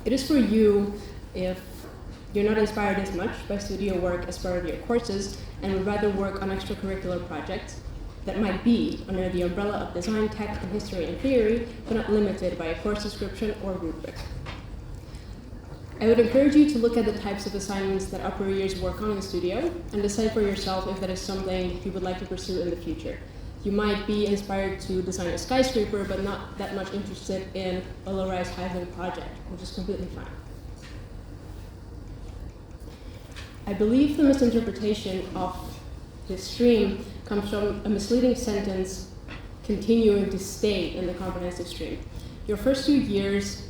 It is for you if you're not inspired as much by studio work as part of your courses and would rather work on extracurricular projects that might be under the umbrella of design, tech, and history and theory, but not limited by a course description or rubric. I would encourage you to look at the types of assignments that upper years work on in the studio and decide for yourself if that is something you would like to pursue in the future. You might be inspired to design a skyscraper, but not that much interested in a low-rise housing project, which is completely fine. I believe the misinterpretation of this stream comes from a misleading sentence continuing to stay in the comprehensive stream. Your first 2 years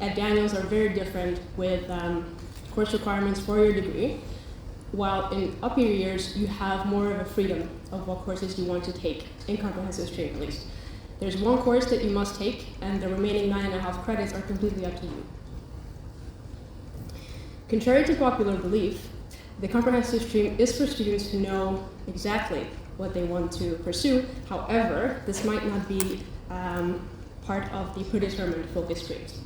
at Daniels are very different with course requirements for your degree, while in upper years you have more of a freedom of what courses you want to take, in comprehensive stream at least. There's one course that you must take, and the remaining 9.5 credits are completely up to you. Contrary to popular belief, the comprehensive stream is for students who know exactly what they want to pursue. However, this might not be part of the predetermined focus streams.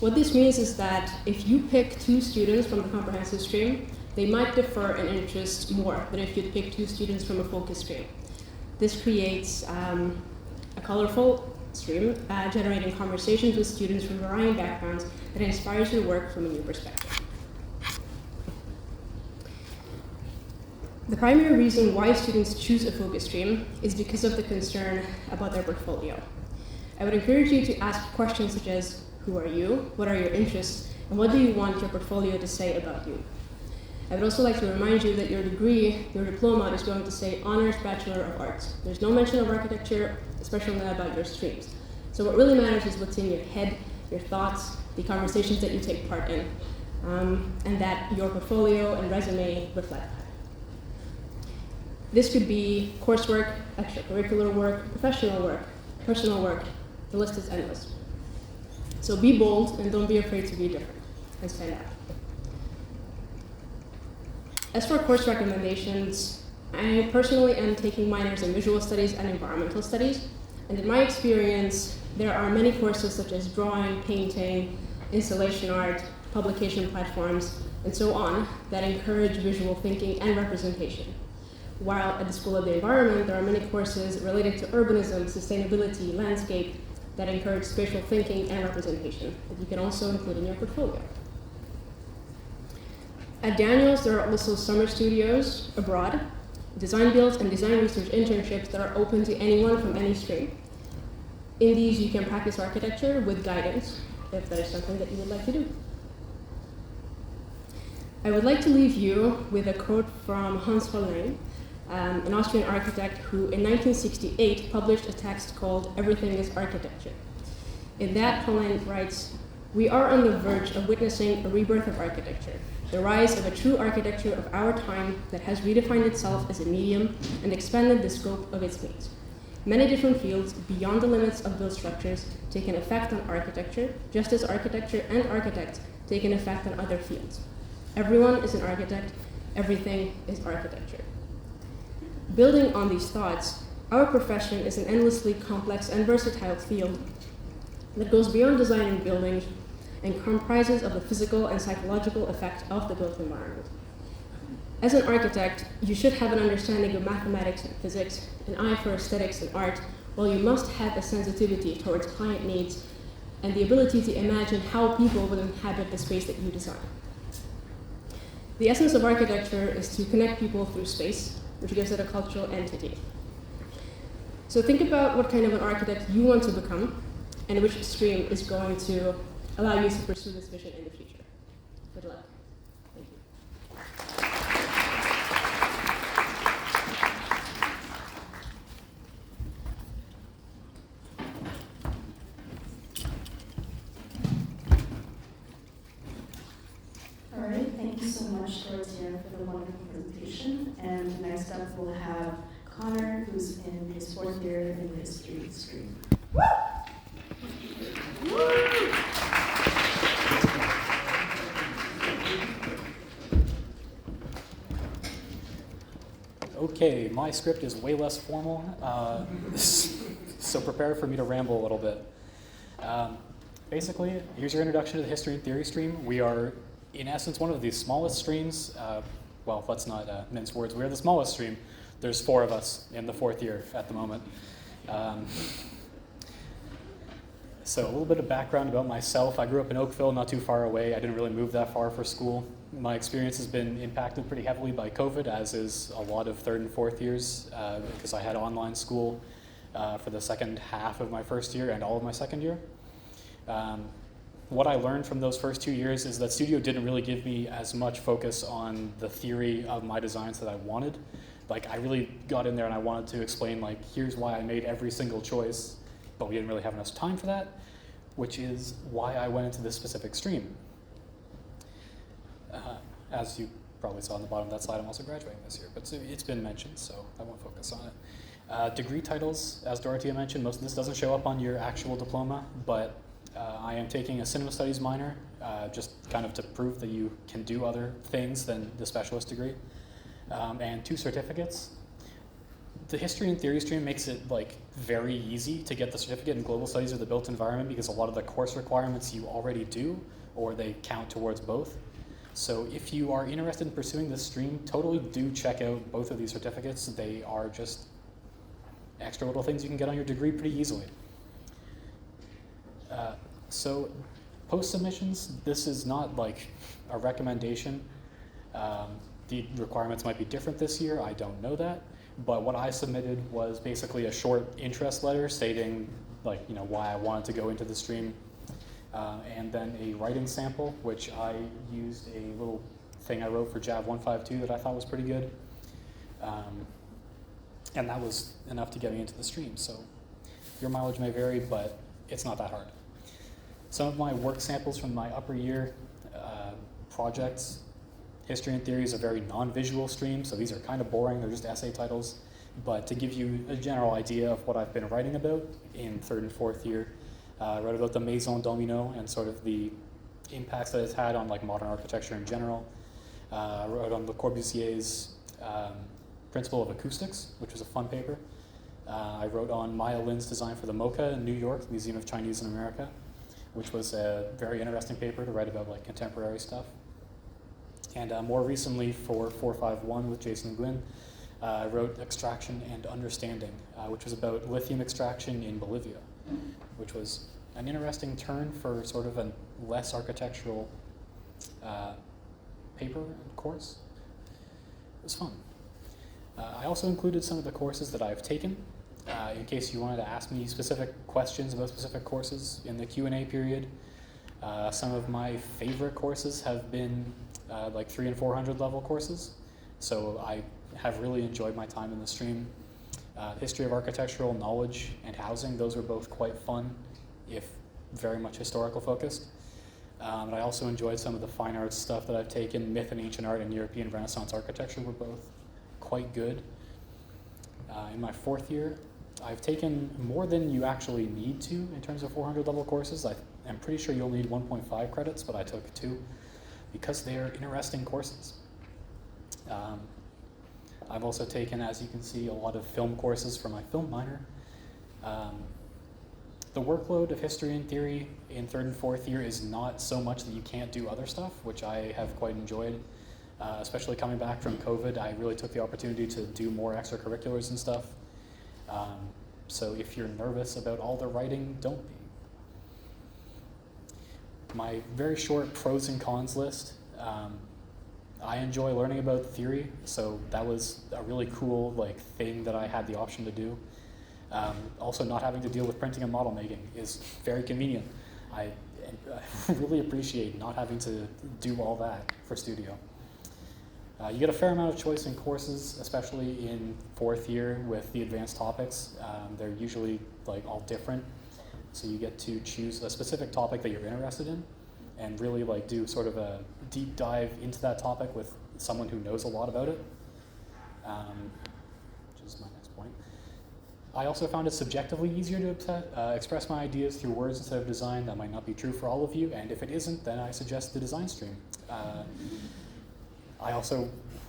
What this means is that if you pick 2 students from the comprehensive stream, they might differ in interest more than if you pick 2 students from a focus stream. This creates a colorful stream, generating conversations with students from varying backgrounds that inspires your work from a new perspective. The primary reason why students choose a focus stream is because of the concern about their portfolio. I would encourage you to ask questions such as, who are you? What are your interests? And what do you want your portfolio to say about you? I would also like to remind you that your degree, your diploma, is going to say Honors Bachelor of Arts. There's no mention of architecture, especially not about your streams. So what really matters is what's in your head, your thoughts, the conversations that you take part in, and that your portfolio and resume reflect that. This could be coursework, extracurricular work, professional work, personal work. The list is endless. So be bold and don't be afraid to be different and stand out. As for course recommendations, I personally am taking minors in visual studies and environmental studies, and in my experience, there are many courses such as drawing, painting, installation art, publication platforms, and so on that encourage visual thinking and representation. While at the School of the Environment, there are many courses related to urbanism, sustainability, landscape, that encourage spatial thinking and representation that you can also include in your portfolio. At Daniels, there are also summer studios abroad, design builds, and design research internships that are open to anyone from any stream. In these, you can practice architecture with guidance, if that is something that you would like to do. I would like to leave you with a quote from Hans Hollein, an Austrian architect who in 1968 published a text called Everything is Architecture. In that, Hollein writes, "We are on the verge of witnessing a rebirth of architecture, the rise of a true architecture of our time that has redefined itself as a medium and expanded the scope of its needs. Many different fields beyond the limits of built structures take an effect on architecture, just as architecture and architects take an effect on other fields. Everyone is an architect, everything is architecture." Building on these thoughts, our profession is an endlessly complex and versatile field that goes beyond designing buildings and comprises of the physical and psychological effect of the built environment. As an architect, you should have an understanding of mathematics and physics, an eye for aesthetics and art, while you must have a sensitivity towards client needs and the ability to imagine how people would inhabit the space that you design. The essence of architecture is to connect people through space, which gives it a cultural entity. So think about what kind of an architect you want to become and which stream is going to allow you to pursue this vision in the future. Good luck. Thank you. All right, thank you so much, Dorothea, for the wonderful presentation. And next up, we'll have Connor, who's in his 4th year in the history stream. Okay, my script is way less formal, so prepare for me to ramble a little bit. Basically, here's your introduction to the history and theory stream. We are, in essence, one of the smallest streams. Well, let's not mince words. We're the smallest stream. There's 4 of us in the 4th year at the moment. So a little bit of background about myself. I grew up in Oakville, not too far away. I didn't really move that far for school. My experience has been impacted pretty heavily by COVID, as is a lot of 3rd and 4th years, because I had online school for the second half of my 1st year and all of my 2nd year. What I learned from those first 2 years is that Studio didn't really give me as much focus on the theory of my designs that I wanted. Like, I really got in there and I wanted to explain, like, here's why I made every single choice, but we didn't really have enough time for that, which is why I went into this specific stream. As you probably saw on the bottom of that slide, I'm also graduating this year, but it's been mentioned, so I won't focus on it. Degree titles, as Dorothea mentioned, most of this doesn't show up on your actual diploma, but I am taking a cinema studies minor, just kind of to prove that you can do other things than the specialist degree, and 2 certificates. The history and theory stream makes it very easy to get the certificate in global studies or the built environment, because a lot of the course requirements you already do, or they count towards both. So if you are interested in pursuing this stream, totally do check out both of these certificates. They are just extra little things you can get on your degree pretty easily. So post submissions, this is not a recommendation. The requirements might be different this year, I don't know that. But what I submitted was basically a short interest letter stating why I wanted to go into the stream. And then a writing sample, which I used a little thing I wrote for JAV 152 that I thought was pretty good. And that was enough to get me into the stream. So your mileage may vary, but it's not that hard. Some of my work samples from my upper year projects. History and theory is a very non-visual stream, so these are kind of boring. They're just essay titles. But to give you a general idea of what I've been writing about in 3rd and 4th year, I wrote about the Maison Domino and sort of the impacts that it's had on modern architecture in general. I wrote on Le Corbusier's principle of acoustics, which was a fun paper. I wrote on Maya Lin's design for the MoCA in New York, Museum of Chinese in America, which was a very interesting paper to write about contemporary stuff. And more recently for 451 with Jason Gwynn, I wrote Extraction and Understanding, which was about lithium extraction in Bolivia, which was an interesting turn for sort of a less architectural paper and course. It was fun. I also included some of the courses that I've taken, in case you wanted to ask me specific questions about specific courses in the Q&A period. Some of my favorite courses have been 300 and 400 level courses, so I have really enjoyed my time in the stream. History of architectural knowledge and housing, those were both quite fun, if very much historical focused. And I also enjoyed some of the fine arts stuff that I've taken. Myth and ancient art and European Renaissance architecture were both quite good. In my 4th year, I've taken more than you actually need to in terms of 400 level courses. I'm pretty sure you'll need 1.5 credits, but I took 2 because they are interesting courses. I've also taken, as you can see, a lot of film courses for my film minor. The workload of history and theory in 3rd and 4th year is not so much that you can't do other stuff, which I have quite enjoyed. Especially coming back from COVID, I really took the opportunity to do more extracurriculars and stuff. So if you're nervous about all the writing, don't be. My very short pros and cons list. I enjoy learning about theory, so that was a really cool thing that I had the option to do. Also, not having to deal with printing and model making is very convenient. I really appreciate not having to do all that for Studio. You get a fair amount of choice in courses, especially in 4th year with the advanced topics. They're usually all different, so you get to choose a specific topic that you're interested in and really do sort of a deep dive into that topic with someone who knows a lot about it, which is my next point. I also found it subjectively easier to express my ideas through words instead of design. That might not be true for all of you, and if it isn't, then I suggest the design stream. I also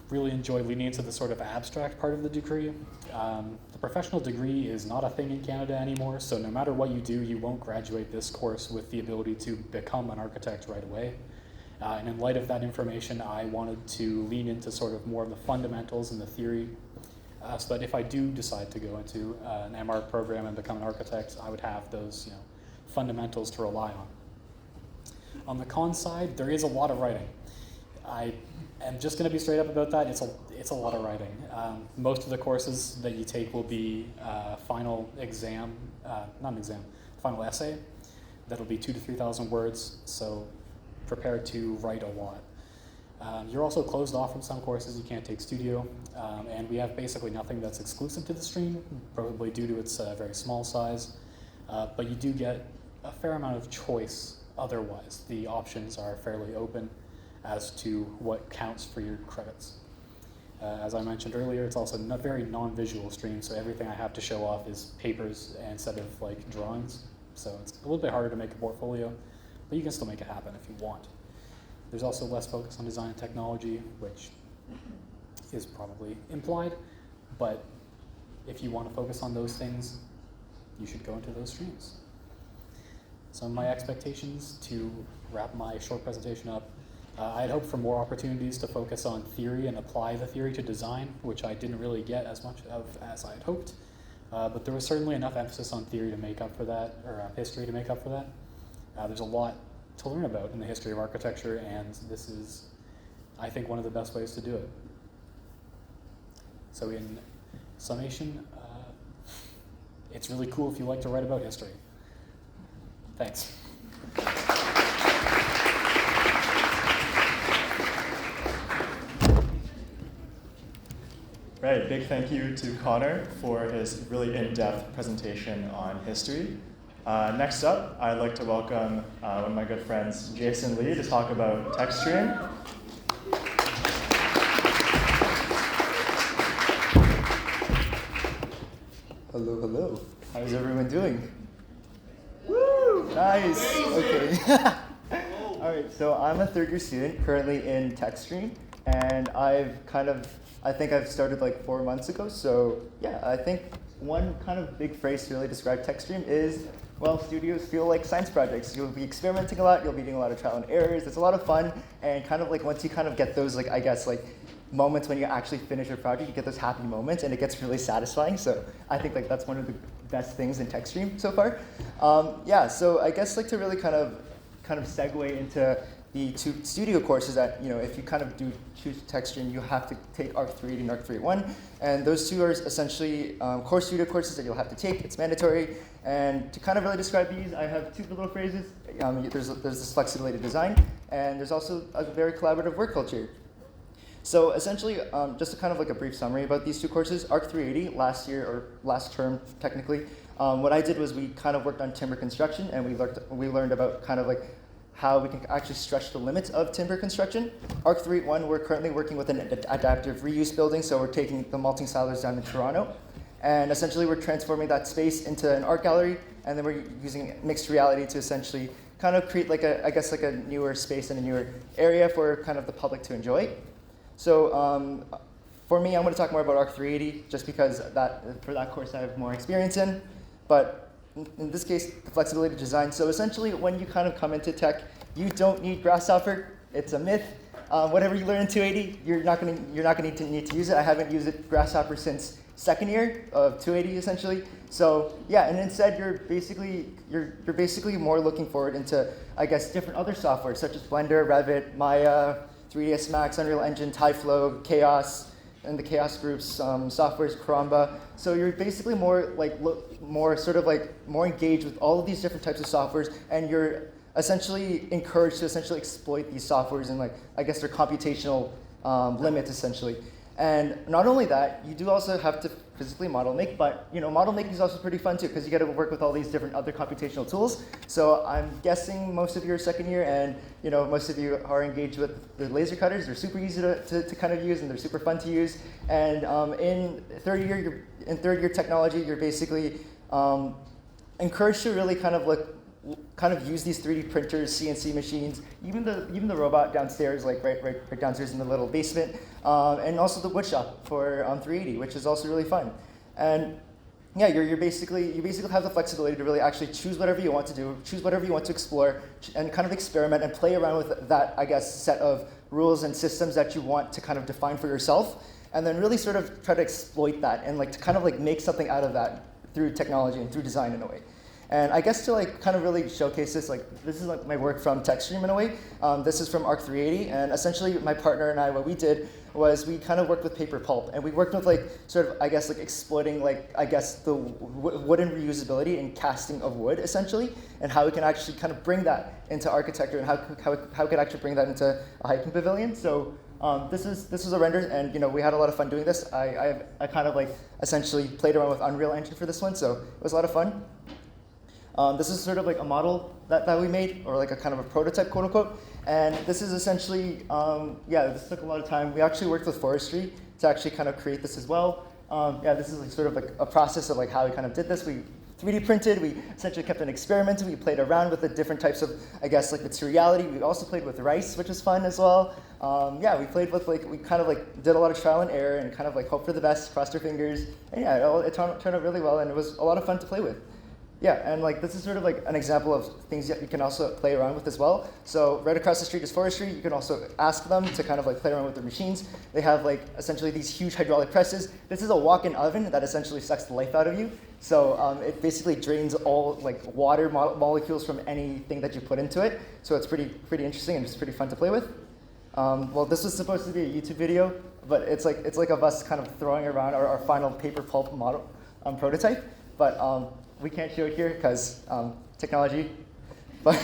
really enjoy leaning into the sort of abstract part of the degree. The professional degree is not a thing in Canada anymore, so no matter what you do, you won't graduate this course with the ability to become an architect right away. And in light of that information, I wanted to lean into sort of more of the fundamentals and the theory, so that if I do decide to go into an MArch program and become an architect, I would have those fundamentals to rely on. On the con side, there is a lot of writing. I am just going to be straight up about that. It's a lot of writing. Most of the courses that you take will be final exam, not an exam, final essay. That'll be 2,000 to 3,000 words. So prepare to write a lot. You're also closed off from some courses. You can't take studio, and we have basically nothing that's exclusive to the stream, probably due to its very small size. But you do get a fair amount of choice otherwise. The options are fairly open as to what counts for your credits. As I mentioned earlier, it's also a very non-visual stream, so everything I have to show off is papers instead of like drawings. So it's a little bit harder to make a portfolio, but you can still make it happen if you want. There's also less focus on design and technology, which is probably implied, but if you want to focus on those things, you should go into those streams. Some of my expectations to wrap my short presentation up, I had hoped for more opportunities to focus on theory and apply the theory to design, which I didn't really get as much of as I had hoped. But there was certainly enough emphasis on theory to make up for that, or history to make up for that. There's a lot to learn about in the history of architecture, and this is, I think, one of the best ways to do it. So in summation, it's really cool if you like to write about history. Thanks. Right, big thank you to Connor for his really in-depth presentation on history. Next up, I'd like to welcome one of my good friends, Jason Lee, to talk about TechStream. Hello, hello. How's everyone doing? Woo! Nice. Okay. All right. So I'm a third-year student currently in TechStream, and I think I've started like 4 months ago. So yeah, I think one kind of big phrase to really describe TechStream is, well, studios feel like science projects. You'll be experimenting a lot. You'll be doing a lot of trial and errors. It's a lot of fun, and kind of like once you kind of get those moments when you actually finish your project, you get those happy moments, and it gets really satisfying. So I think that's one of the best things in TechStream so far. Yeah, so I guess to really kind of segue into the two studio courses that, if you kind of do choose TechStream, you have to take ARC 380 and ARC 381. And those two are essentially core studio courses that you'll have to take. It's mandatory. And to kind of really describe these, I have two little phrases. There's this flexibility design, and there's also a very collaborative work culture. So essentially, just a kind of a brief summary about these two courses. ARC 380, last year, or last term technically, what I did was we kind of worked on timber construction, and we learned about kind of how we can actually stretch the limits of timber construction. ARC 381, we're currently working with an adaptive reuse building, so we're taking the malting cellars down in Toronto, and essentially we're transforming that space into an art gallery, and then we're using mixed reality to essentially kind of create a newer space and a newer area for kind of the public to enjoy. So for me, I'm going to talk more about ARC 380 just because for that course I have more experience in. But in this case, the flexibility design. So essentially, when you kind of come into tech, you don't need Grasshopper. It's a myth. Whatever you learn in 280, you're not going to need to use it. I haven't used Grasshopper since second year of 280 essentially. So yeah, and instead you're basically more looking forward into, I guess, different other software such as Blender, Revit, Maya, 3ds Max, Unreal Engine, Tyflow, Chaos, and the Chaos Group's softwares, Karamba. So you're basically more engaged with all of these different types of softwares, and you're essentially encouraged to essentially exploit these softwares and I guess their computational limits essentially. And not only that, you do also have to physically model make, but model making is also pretty fun too because you got to work with all these different other computational tools. So I'm guessing most of you are second year, and most of you are engaged with the laser cutters. They're super easy to kind of use, and they're super fun to use. And in third year technology, you're basically encouraged to really kind of kind of use these 3D printers, CNC machines, even the robot downstairs, like right downstairs in the little basement, and also the wood shop for 380, which is also really fun. And yeah, you basically have the flexibility to really actually choose whatever you want to do, choose whatever you want to explore, and kind of experiment and play around with that, I guess, set of rules and systems that you want to kind of define for yourself, and then really sort of try to exploit that and like to kind of like make something out of that through technology and through design in a way. And I guess to like kind of really showcase this, like this is like my work from TechStream in a way. This is from ARC 380, and essentially my partner and I, what we did was we kind of worked with paper pulp, and we worked with like sort of, I guess, like exploiting like, I guess, the wooden reusability and casting of wood essentially, and how we can actually kind of bring that into architecture and how we could actually bring that into a hiking pavilion. So this is a render, and we had a lot of fun doing this. I kind of like essentially played around with Unreal Engine for this one, so it was a lot of fun. This is sort of like a model that we made, or like a kind of a prototype, quote unquote. And this is essentially, this took a lot of time. We actually worked with forestry to actually kind of create this as well. This is like sort of like a process of like how we kind of did this. We 3D printed, we essentially kept on experimenting. We played around with the different types of, I guess, like materiality. We also played with rice, which was fun as well. We played with like, we kind of like did a lot of trial and error and kind of like hope for the best, crossed our fingers. And yeah, it turned out really well, and it was a lot of fun to play with. Yeah, and like this is sort of like an example of things that you can also play around with as well. So right across the street is forestry. You can also ask them to kind of like play around with their machines. They have like essentially these huge hydraulic presses. This is a walk-in oven that essentially sucks the life out of you. So it basically drains all like water molecules from anything that you put into it. So it's pretty interesting and it's pretty fun to play with. Well, this was supposed to be a YouTube video, but it's like of us kind of throwing around our final paper pulp model prototype. But we can't show it here because technology. But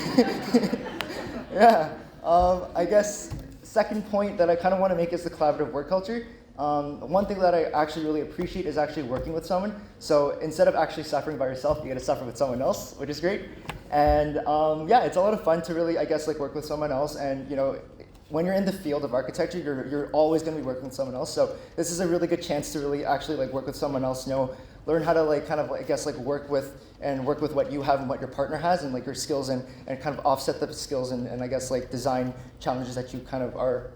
yeah, I guess second point that I kind of want to make is the collaborative work culture. One thing that I actually really appreciate is actually working with someone. So instead of actually suffering by yourself, you get to suffer with someone else, which is great. And it's a lot of fun to really, I guess, like work with someone else. And when you're in the field of architecture, you're always going to be working with someone else. So this is a really good chance to really actually like work with someone else. Learn how to like kind of I guess like work with what you have and what your partner has, and like your skills, and kind of offset the skills and I guess like design challenges that you kind of are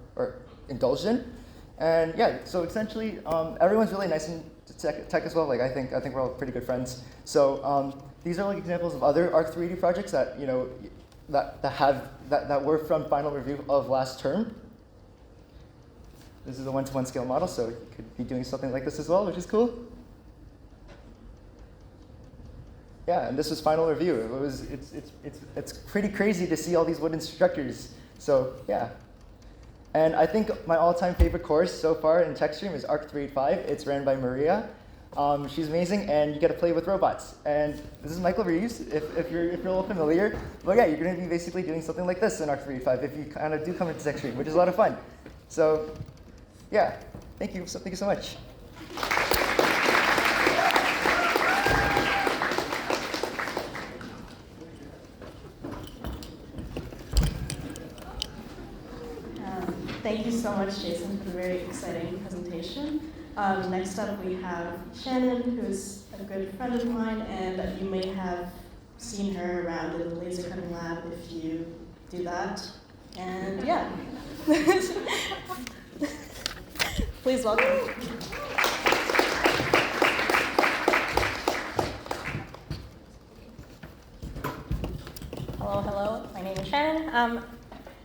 indulged in. And yeah, so essentially everyone's really nice in tech as well. Like I think we're all pretty good friends. So these are like examples of other ARC 3D projects that that were from final review of last term. This is a 1-to-1 scale model, so you could be doing something like this as well, which is cool. Yeah, and this was final review. It's pretty crazy to see all these wooden structures. So yeah. And I think my all-time favorite course so far in TechStream is ARC 385. It's ran by Maria. She's amazing, and you get to play with robots. And this is Michael Reeves, if you're a little familiar. But yeah, you're going to be basically doing something like this in ARC 385 if you kind of do come into TechStream, which is a lot of fun. So yeah, thank you so much. Thank you so much, Jason, for a very exciting presentation. Next up, we have Shannon, who's a good friend of mine, and you may have seen her around in the laser cutting lab if you do that. And yeah. Please welcome. Hello. My name is Shannon.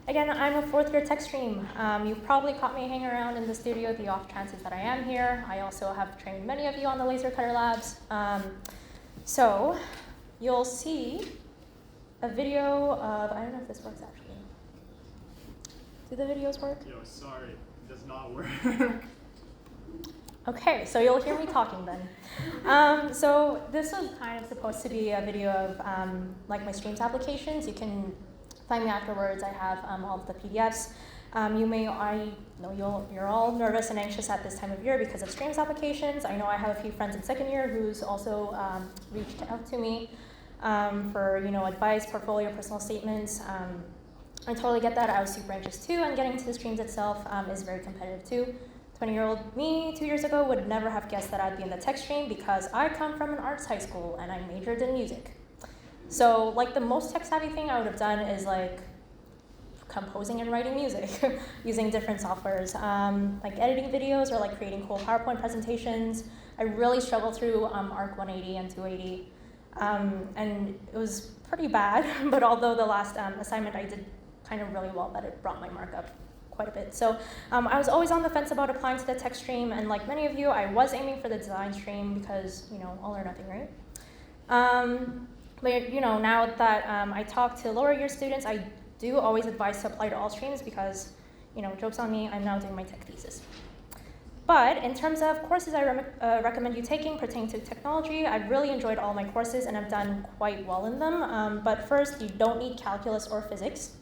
Again, I'm a fourth-year TechStream. You've probably caught me hanging around in the studio the off chances that I am here. I also have trained many of you on the laser cutter labs. So you'll see a video of, I don't know if this works actually. Do the videos work? Yo, sorry, it does not work. Okay, so you'll hear me talking then. So this was kind of supposed to be a video of like my Streams applications. You can find me afterwards. I have all of the PDFs. You're all nervous and anxious at this time of year because of Streams applications. I know I have a few friends in second year who's also reached out to me for advice, portfolio, personal statements. I totally get that. I was super anxious too, and getting to the Streams itself is very competitive too. 20-year-old me 2 years ago would never have guessed that I'd be in the tech stream because I come from an arts high school and I majored in music. So like the most tech savvy thing I would have done is like composing and writing music using different softwares, like editing videos or like creating cool PowerPoint presentations. I really struggled through ARC 180 and 280, and it was pretty bad, but although the last assignment I did kind of really well, but it brought my mark up quite a bit. So I was always on the fence about applying to the tech stream, and like many of you, I was aiming for the design stream because, you know, all or nothing, right? But you know, now that I talk to lower year students, I do always advise to apply to all streams because, you know, joke's on me, I'm now doing my tech thesis. But in terms of courses I recommend you taking pertaining to technology, I've really enjoyed all my courses and I've done quite well in them. But first, you don't need calculus or physics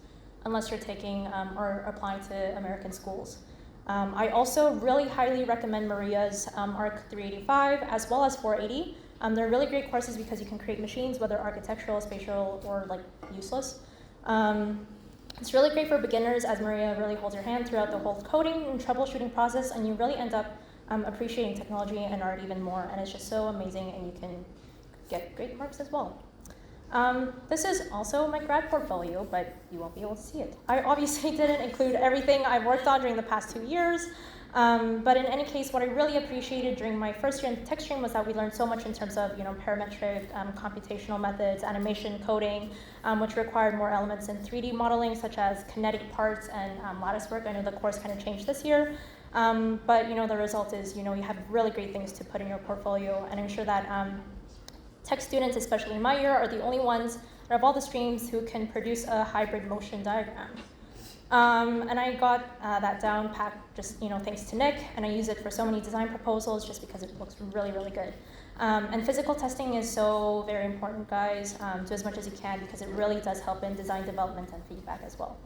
unless you're taking or applying to American schools. I also really highly recommend Maria's ARC 385 as well as 480. They're really great courses because you can create machines, whether architectural, spatial, or like useless. It's really great for beginners as Maria really holds your hand throughout the whole coding and troubleshooting process, and you really end up appreciating technology and art even more, and it's just so amazing, and you can get great marks as well. This is also my grad portfolio, but you won't be able to see it. I obviously didn't include everything I've worked on during the past 2 years, but in any case, what I really appreciated during my first year in tech stream was that we learned so much in terms of, you know, parametric, computational methods, animation, coding, which required more elements in 3D modeling, such as kinetic parts and lattice work. I know the course kind of changed this year, but you know, the result is, you know, you have really great things to put in your portfolio, and I'm sure that tech students, especially in my year, are the only ones out of all the streams who can produce a hybrid motion diagram. And I got that down packed just, you know, thanks to Nick, and I use it for so many design proposals just because it looks really, really good. And physical testing is so very important, guys. Do as much as you can because it really does help in design development and feedback as well.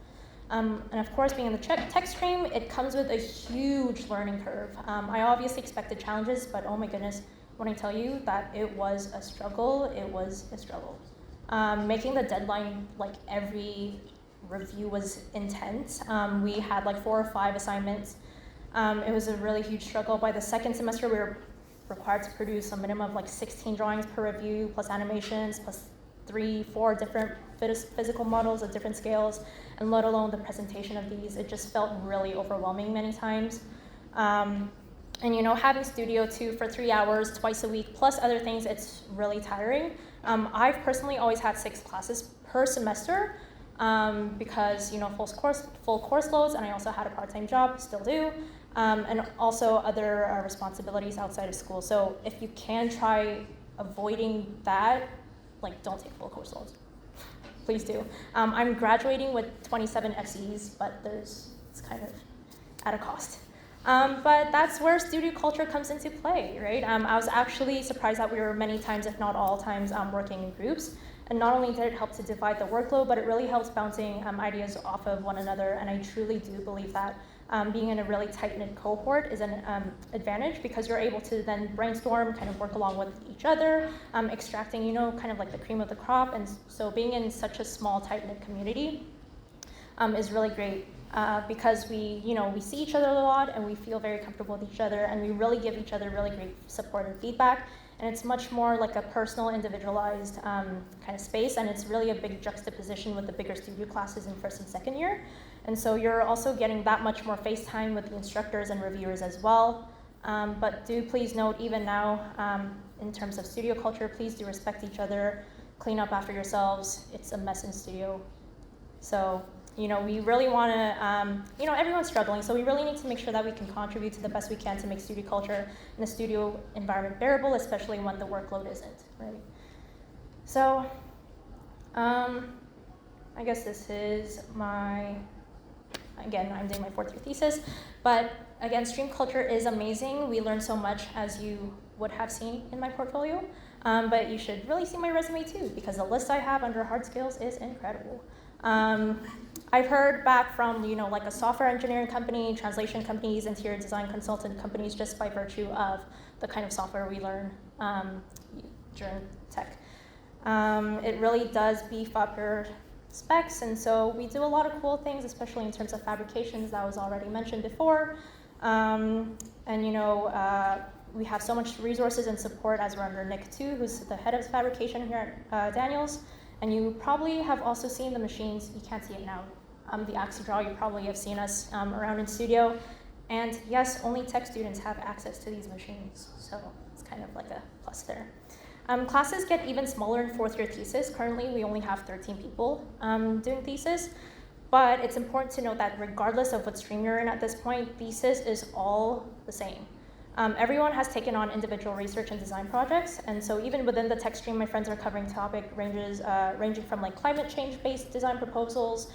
And of course, being in the tech stream, it comes with a huge learning curve. I obviously expected challenges, but oh my goodness, when I tell you that it was a struggle, it was a struggle. Making the deadline like every review was intense. We had like 4 or 5 assignments. It was a really huge struggle. By the second semester, we were required to produce a minimum of like 16 drawings per review, plus animations, plus 3, 4 different physical models at different scales, and let alone the presentation of these. It just felt really overwhelming many times. And you know, having Studio 2 for 3 hours twice a week, plus other things, it's really tiring. I've personally always had 6 classes per semester because, you know, full course loads, and I also had a part-time job, still do, and also other responsibilities outside of school. So if you can try avoiding that, like, don't take full course loads. Please do. I'm graduating with 27 FCEs, but it's kind of at a cost. But that's where studio culture comes into play, right? I was actually surprised that we were many times, if not all times, working in groups. And not only did it help to divide the workload, but it really helps bouncing ideas off of one another. And I truly do believe that being in a really tight-knit cohort is an advantage because you're able to then brainstorm, kind of work along with each other, extracting, you know, kind of like the cream of the crop. And so being in such a small, tight-knit community is really great. Because we see each other a lot and we feel very comfortable with each other, and we really give each other really great support and feedback. And it's much more like a personal, individualized kind of space, and it's really a big juxtaposition with the bigger studio classes in first and second year. And so you're also getting that much more face time with the instructors and reviewers as well. But do please note, even now, in terms of studio culture, please do respect each other, clean up after yourselves. It's a mess in studio. So, you know, we really want to, everyone's struggling, so we really need to make sure that we can contribute to the best we can to make studio culture and the studio environment bearable, especially when the workload isn't, right? So, I guess this is again, I'm doing my 4th year thesis, but again, stream culture is amazing. We learn so much, as you would have seen in my portfolio, but you should really see my resume too, because the list I have under hard skills is incredible. I've heard back from, like a software engineering company, translation companies, interior design consultant companies, just by virtue of the kind of software we learn during tech. It really does beef up your specs, and so we do a lot of cool things, especially in terms of fabrications that was already mentioned before. We have so much resources and support as we're under Nick too, who's the head of fabrication here at Daniels. And you probably have also seen the machines, you can't see it now, the AxiDraw, you probably have seen us around in studio. And yes, only tech students have access to these machines, so it's kind of like a plus there. Classes get even smaller in fourth year thesis. Currently, we only have 13 people doing thesis, but it's important to note that regardless of what stream you're in at this point, thesis is all the same. Everyone has taken on individual research and design projects, and so even within the tech stream, my friends are covering topic ranges ranging from like climate change-based design proposals,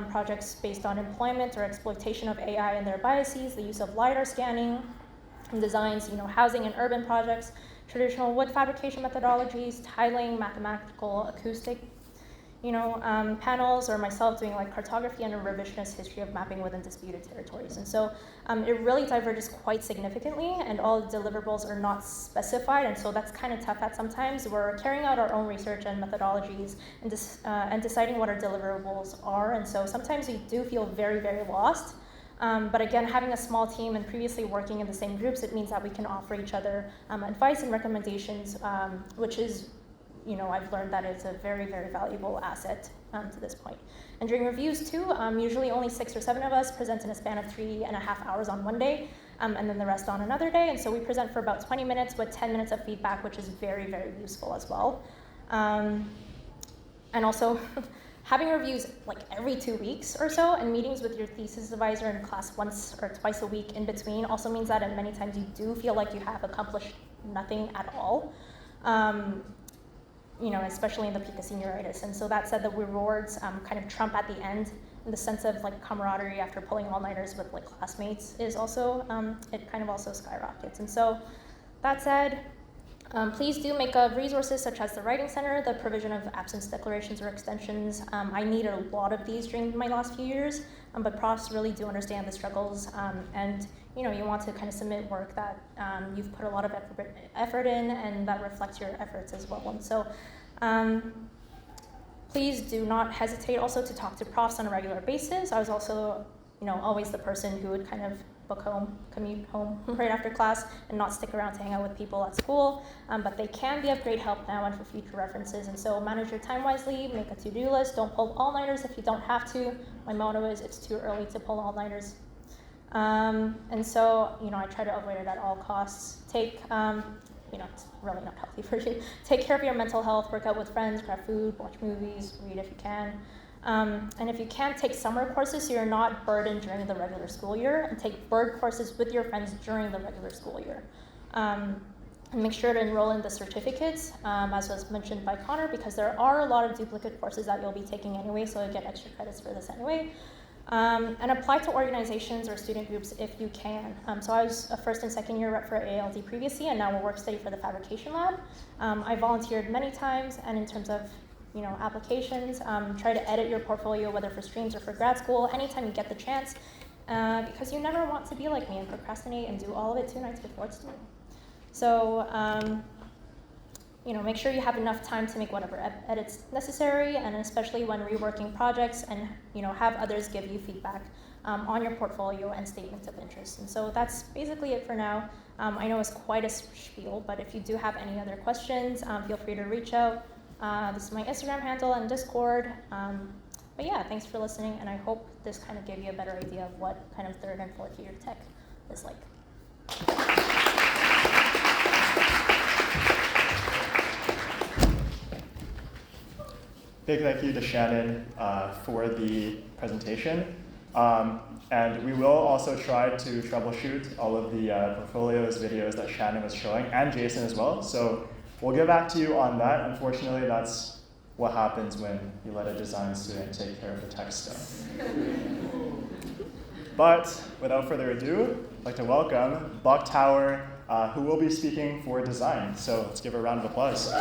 projects based on employment or exploitation of AI and their biases, the use of LiDAR scanning, and designs, housing and urban projects, traditional wood fabrication methodologies, tiling, mathematical, acoustic, panels, or myself doing like cartography and a revisionist history of mapping within disputed territories. And so it really diverges quite significantly, and all deliverables are not specified, and so that's kind of tough at sometimes. We're carrying out our own research and methodologies and deciding what our deliverables are, and so sometimes we do feel very, very lost. But again, having a small team and previously working in the same groups, it means that we can offer each other advice and recommendations, which is, I've learned that it's a very, very valuable asset to this point. And during reviews too, usually only 6 or 7 of us present in a span of 3.5 hours on one day, and then the rest on another day. And so we present for about 20 minutes with 10 minutes of feedback, which is very, very useful as well. And also, having reviews like every 2 weeks or so, and meetings with your thesis advisor in class once or twice a week in between also means that at many times you do feel like you have accomplished nothing at all, especially in the peak of senioritis. And so that said, the rewards kind of trump at the end in the sense of like camaraderie after pulling all-nighters with like classmates is also, it kind of also skyrockets. And so that said, please do make of resources such as the Writing Center, the provision of absence declarations or extensions. I need a lot of these during my last few years, but profs really do understand the struggles, and you want to kind of submit work that you've put a lot of effort in and that reflects your efforts as well. And so please do not hesitate also to talk to profs on a regular basis. I was also always the person who would kind of book home, commute home right after class and not stick around to hang out with people at school, but they can be of great help now and for future references. And so manage your time wisely, make a to-do list, don't pull all-nighters if you don't have to. My motto is it's too early to pull all-nighters. And so, I try to avoid it at all costs. Take, it's really not healthy for you. Take care of your mental health, work out with friends, grab food, watch movies, read if you can. And if you can, take summer courses so you're not burdened during the regular school year, and take bird courses with your friends during the regular school year. And make sure to enroll in the certificates, as was mentioned by Connor, because there are a lot of duplicate courses that you'll be taking anyway, so you'll get extra credits for this anyway. And apply to organizations or student groups if you can. So I was a first and second year rep for AALD previously, and now a work study for the fabrication lab. I volunteered many times, and in terms of applications, try to edit your portfolio, whether for streams or for grad school, anytime you get the chance, because you never want to be like me and procrastinate and do all of it 2 nights before it's due. So, make sure you have enough time to make whatever edits necessary, and especially when reworking projects, and have others give you feedback on your portfolio and statements of interest. And so that's basically it for now. I know it's quite a spiel, but if you do have any other questions, feel free to reach out. This is my Instagram handle and Discord. But yeah, thanks for listening, and I hope this kind of gave you a better idea of what kind of 3rd and 4th year tech is like. Big thank you to Shannon for the presentation. And we will also try to troubleshoot all of the portfolios, videos that Shannon was showing, and Jason as well. So we'll get back to you on that. Unfortunately, that's what happens when you let a design student take care of the tech stuff. But without further ado, I'd like to welcome Buck Tower, who will be speaking for design. So let's give her a round of applause.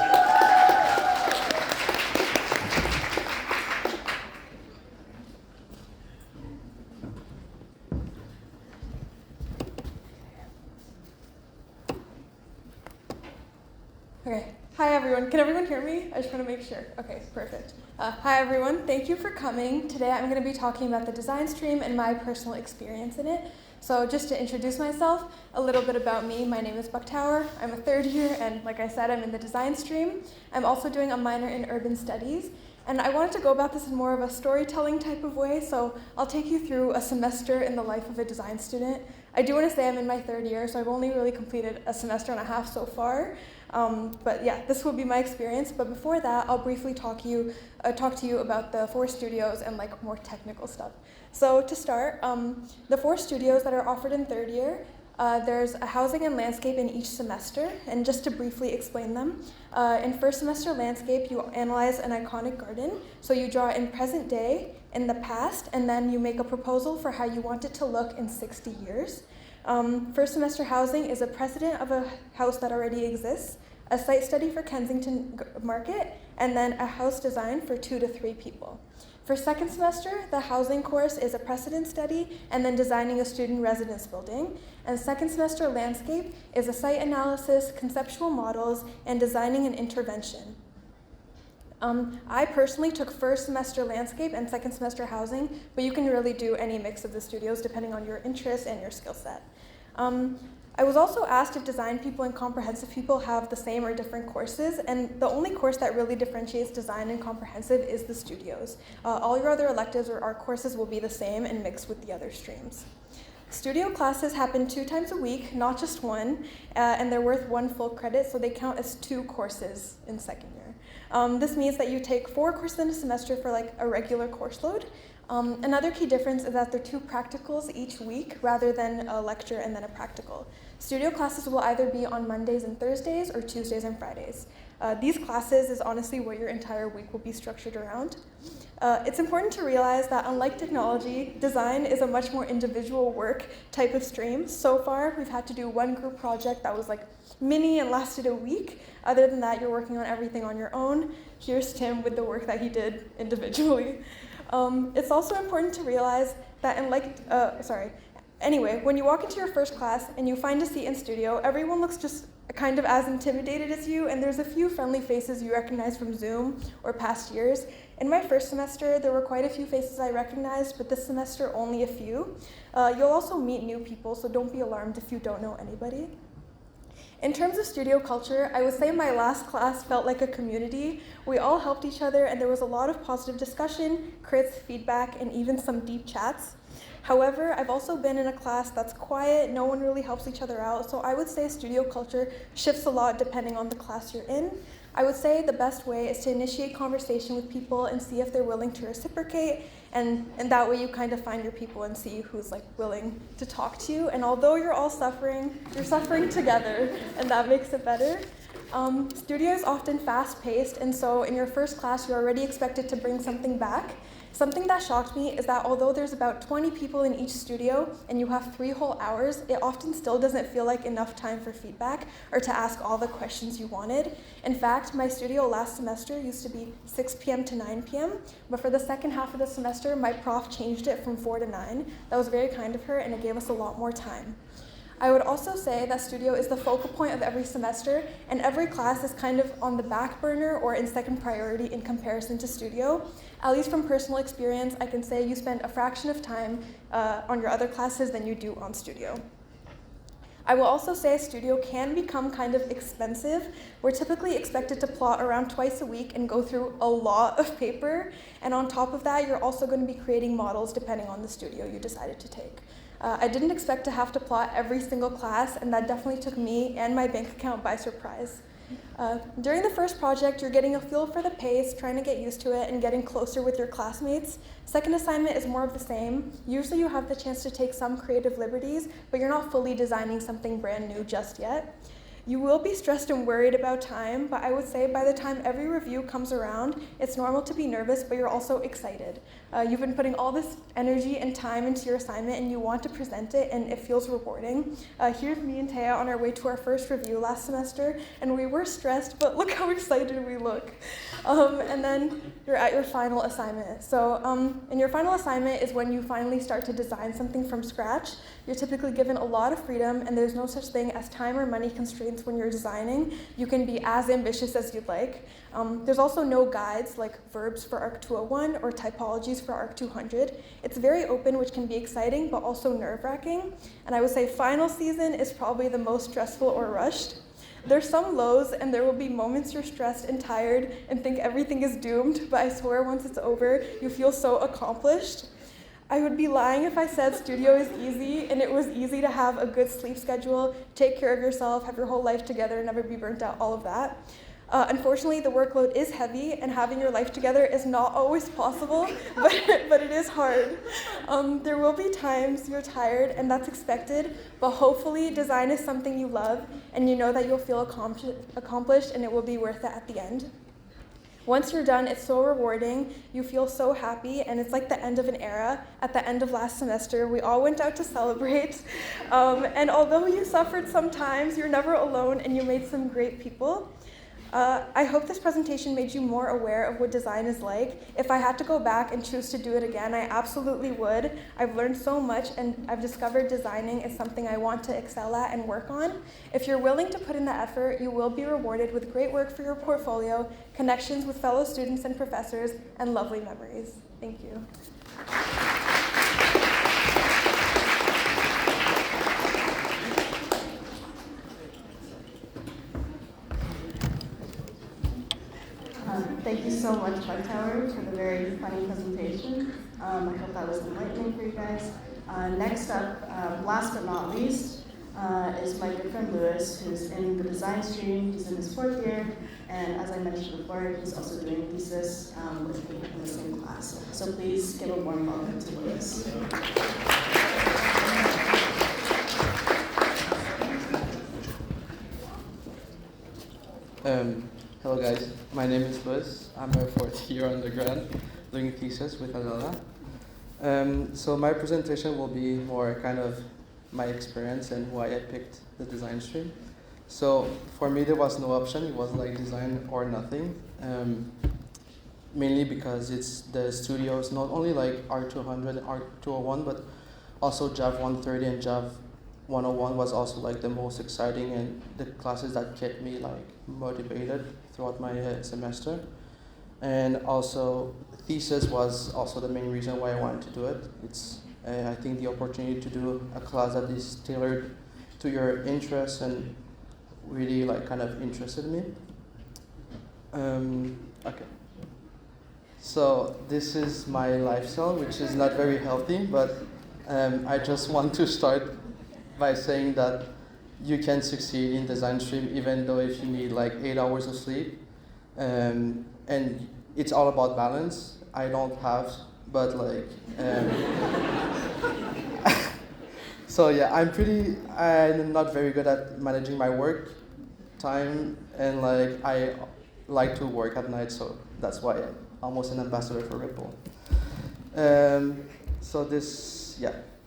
Okay. Hi, everyone. Can everyone hear me? I just want to make sure. Okay, perfect. Hi, everyone. Thank you for coming. Today I'm going to be talking about the design stream and my personal experience in it. So just to introduce myself, a little bit about me. My name is Buck Tower. I'm a 3rd year, and like I said, I'm in the design stream. I'm also doing a minor in urban studies, And I wanted to go about this in more of a storytelling type of way, so I'll take you through a semester in the life of a design student. I do want to say I'm in my third year, so I've only really completed a semester and a half so far. But yeah, this will be my experience. But before that, I'll briefly talk to you about the 4 studios and like more technical stuff. So to start, the 4 studios that are offered in third year, there's a housing and landscape in each semester, and just to briefly explain them, in first semester landscape, you analyze an iconic garden, so you draw in present day, in the past, and then you make a proposal for how you want it to look in 60 years. First semester housing is a precedent of a house that already exists, a site study for Kensington Market, and then a house design for 2 to 3 people. For second semester, the housing course is a precedent study and then designing a student residence building. And second semester landscape is a site analysis, conceptual models, and designing an intervention. I personally took first semester landscape and second semester housing, but you can really do any mix of the studios depending on your interest and your skill set. I was also asked if design people and comprehensive people have the same or different courses, and the only course that really differentiates design and comprehensive is the studios. All your other electives or art courses will be the same and mixed with the other streams. Studio classes happen 2 times a week, not just 1, and they're worth 1 full credit, so they count as 2 courses in second year. This means that you take 4 courses in a semester for like a regular course load. Another key difference is that they're 2 practicals each week rather than a lecture and then a practical. Studio classes will either be on Mondays and Thursdays or Tuesdays and Fridays. These classes is honestly what your entire week will be structured around. It's important to realize that unlike technology, design is a much more individual work type of stream. So far, we've had to do 1 group project that was like mini and lasted a week. Other than that, you're working on everything on your own. Here's Tim with the work that he did individually. It's also important to realize that Anyway, when you walk into your first class and you find a seat in studio, everyone looks just kind of as intimidated as you, and there's a few friendly faces you recognize from Zoom or past years. In my first semester, there were quite a few faces I recognized, but this semester, only a few. You'll also meet new people, so don't be alarmed if you don't know anybody. In terms of studio culture, I would say my last class felt like a community. We all helped each other, and there was a lot of positive discussion, crits, feedback, and even some deep chats. However, I've also been in a class that's quiet, no one really helps each other out, so I would say studio culture shifts a lot depending on the class you're in. I would say the best way is to initiate conversation with people and see if they're willing to reciprocate, and that way you kind of find your people and see who's like willing to talk to you. And although you're all suffering, you're suffering together, and that makes it better. Studio is often fast-paced, and so in your first class, you're already expected to bring something back. Something that shocked me is that although there's about 20 people in each studio and you have 3 whole hours, it often still doesn't feel like enough time for feedback or to ask all the questions you wanted. In fact, my studio last semester used to be 6 p.m. to 9 p.m., but for the second half of the semester, my prof changed it from 4 to 9. That was very kind of her, and it gave us a lot more time. I would also say that studio is the focal point of every semester, and every class is kind of on the back burner or in second priority in comparison to studio. At least from personal experience, I can say you spend a fraction of time on your other classes than you do on studio. I will also say studio can become kind of expensive. We're typically expected to plot around twice a week and go through a lot of paper, and on top of that, you're also going to be creating models depending on the studio you decided to take. I didn't expect to have to plot every single class, and that definitely took me and my bank account by surprise. During the first project, you're getting a feel for the pace, trying to get used to it, and getting closer with your classmates. Second assignment is more of the same. Usually you have the chance to take some creative liberties, but you're not fully designing something brand new just yet. You will be stressed and worried about time, but I would say by the time every review comes around, it's normal to be nervous, but you're also excited. You've been putting all this energy and time into your assignment, and you want to present it, and it feels rewarding. Here's me and Taya on our way to our first review last semester, and we were stressed, but look how excited we look. And then you're at your final assignment. So in your final assignment is when you finally start to design something from scratch. You're typically given a lot of freedom, and there's no such thing as time or money constraints when you're designing. You can be as ambitious as you'd like. There's also no guides like verbs for ARC 201 or typologies for ARC 200. It's very open, which can be exciting, but also nerve-wracking. And I would say final season is probably the most stressful or rushed. There's some lows, and there will be moments you're stressed and tired and think everything is doomed, but I swear once it's over, you feel so accomplished. I would be lying if I said studio is easy, and it was easy to have a good sleep schedule, take care of yourself, have your whole life together, never be burnt out, all of that. Unfortunately, the workload is heavy, and having your life together is not always possible, but it is hard. There will be times you're tired, and that's expected, but hopefully design is something you love, and you know that you'll feel accomplished, and it will be worth it at the end. Once you're done, it's so rewarding, you feel so happy, and it's like the end of an era. At the end of last semester, we all went out to celebrate, and although you suffered sometimes, you're never alone, and you made some great people. I hope this presentation made you more aware of what design is like. If I had to go back and choose to do it again, I absolutely would. I've learned so much, and I've discovered designing is something I want to excel at and work on. If you're willing to put in the effort, you will be rewarded with great work for your portfolio, connections with fellow students and professors, and lovely memories. Thank you. Thank you so much, Bug Tower, for the very funny presentation. I hope that was enlightening for you guys. Next up, last but not least, is my good friend Lewis, who's in the design stream. He's in his 4th year, and as I mentioned before, he's also doing a thesis with me in the same class. So please give a warm welcome to Lewis. Hello guys, my name is Lewis. I'm a 4th year undergrad doing a thesis with Adela. So my presentation will be more kind of my experience and why I picked the design stream. So for me there was no option, it was like design or nothing. Mainly because it's the studios, not only like R200 and R201, but also JAV 130 and JAV 101 was also like the most exciting and the classes that kept me like motivated throughout my semester. And also thesis was also the main reason why I wanted to do it. It's I think the opportunity to do a class that is tailored to your interests and really like kind of interested me. Okay. So this is my lifestyle, which is not very healthy, but I just want to start by saying that you can succeed in design stream even though if you need like 8 hours of sleep. And it's all about balance. I don't have, but like, so yeah, I'm not very good at managing my work time, and like I like to work at night, so that's why I'm almost an ambassador for Red Bull.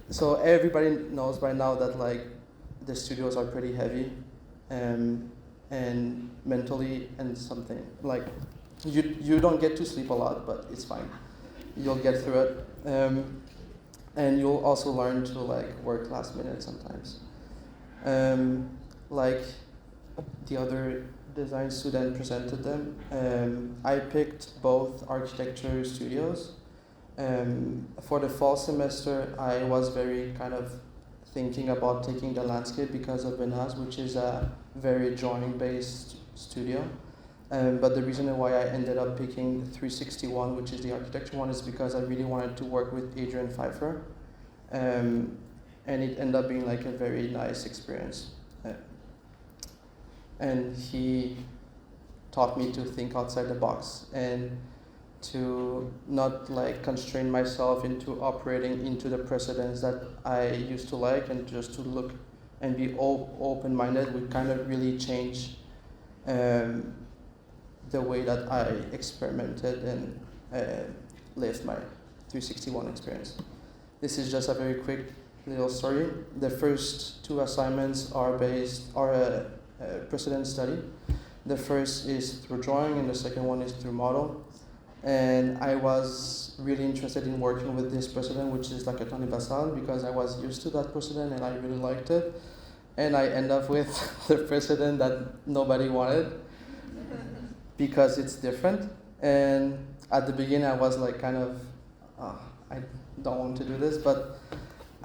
So everybody knows by now that like the studios are pretty heavy, and mentally and something like you don't get to sleep a lot, but it's fine. You'll get through it, and you'll also learn to like work last minute sometimes. Like the other design student presented them, I picked both architecture studios. For the fall semester, I was very kind of thinking about taking the landscape because of Benaz, which is a very drawing-based studio. But the reason why I ended up picking 361, which is the architecture one, is because I really wanted to work with Adrian Pfeiffer. And it ended up being like a very nice experience. And he taught me to think outside the box and to not like constrain myself into operating into the precedents that I used to like, and just to look and be open-minded would kind of really change the way that I experimented and lived my 361 experience. This is just a very quick little story. The first 2 assignments are a precedent study. The first is through drawing, and the second one is through model. And I was really interested in working with this precedent, which is like a Tony Basal, because I was used to that precedent and I really liked it. And I end up with the precedent that nobody wanted because it's different. And at the beginning I was like kind of, I don't want to do this, but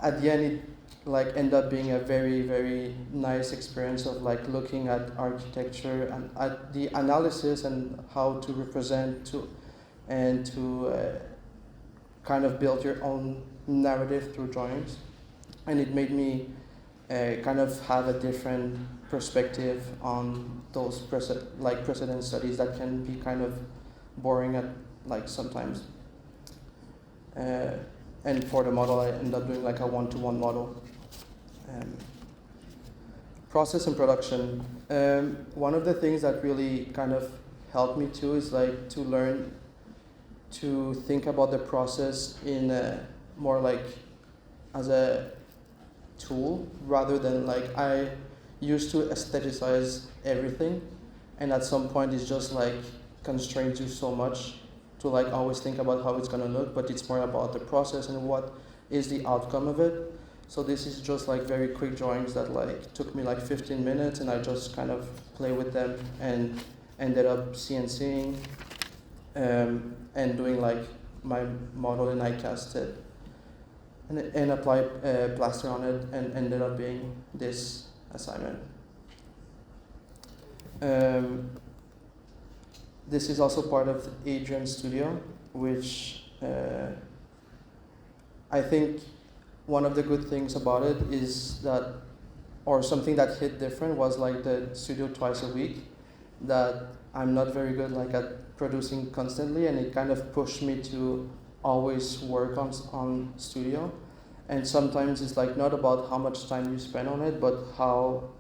at the end like end up being a very, very nice experience of like looking at architecture and at the analysis and how to represent to kind of build your own narrative through drawings. And it made me kind of have a different perspective on those precedent studies that can be kind of boring at like sometimes. And for the model, I ended up doing like a one-to-one model. Process and production. One of the things that really kind of helped me too is like to learn to think about the process in more like as a tool rather than like I used to aestheticize everything, and at some point it's just like constrains you so much to like always think about how it's gonna look, but it's more about the process and what is the outcome of it. So this is just like very quick drawings that like took me like 15 minutes, and I just kind of play with them and ended up CNCing and doing like my model, and I cast it and applied plaster on it, and ended up being this assignment. This is also part of Adrian's studio, which I think one of the good things about it is that, or something that hit different was like the studio twice a week, that I'm not very good like at producing constantly, and it kind of pushed me to always work on studio. And sometimes it's like not about how much time you spend on it, but how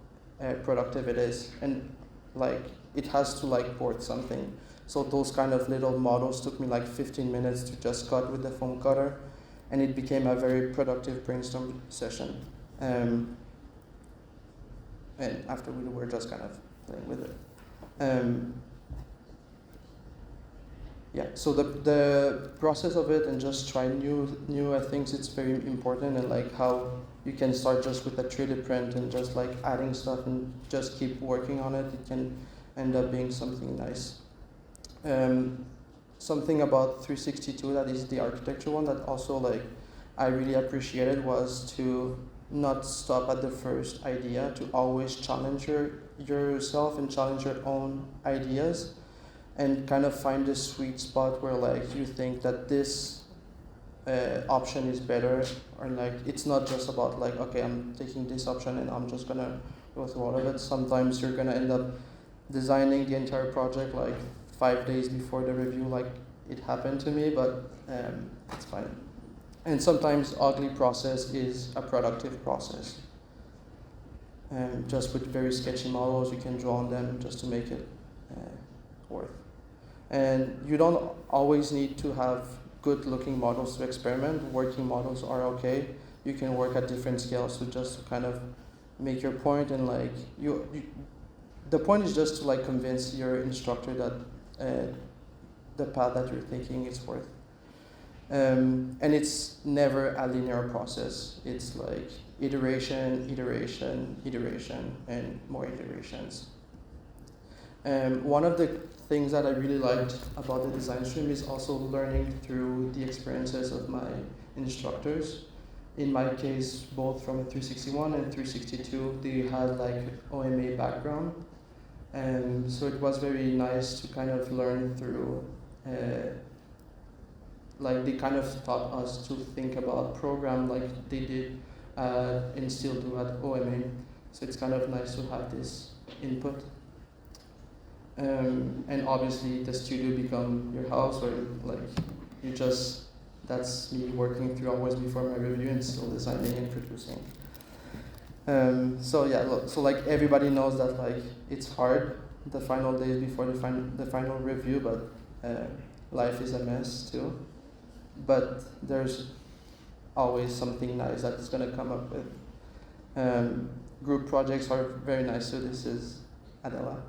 productive it is. And like it has to like port something. So those kind of little models took me like 15 minutes to just cut with the foam cutter, and it became a very productive brainstorm session. And after we were just kind of playing with it. Yeah, so the process of it and just try new things, it's very important, and like how you can start just with a 3D print and just like adding stuff and just keep working on it, it can end up being something nice. Something about 362, that is the architecture one, that also like I really appreciated was to not stop at the first idea, to always challenge yourself and challenge your own ideas, and kind of find this sweet spot where like you think that this option is better, or like it's not just about like, okay, I'm taking this option and I'm just gonna go through all of it. Sometimes you're gonna end up designing the entire project like 5 days before the review, like it happened to me, but it's fine. And sometimes ugly process is a productive process. Just with very sketchy models, you can draw on them just to make it worth. And you don't always need to have good looking models to experiment. Working models are okay. You can work at different scales to just kind of make your point, and like the point is just to like convince your instructor that the path that you're thinking is worth. And it's never a linear process. It's like iteration, iteration, iteration, and more iterations. One of the things that I really liked about the design stream is also learning through the experiences of my instructors. In my case, both from 361 and 362, they had like OMA background. So it was very nice to kind of learn through, like they kind of taught us to think about program like they did and still do at OMA. So it's kind of nice to have this input. And obviously the studio become your house, or like you just, that's me working 3 hours before my review and still designing and producing. So yeah, so like everybody knows that like it's hard the final days before the final review, but life is a mess too. But there's always something nice that it's gonna come up with. Group projects are very nice, so this is Adela.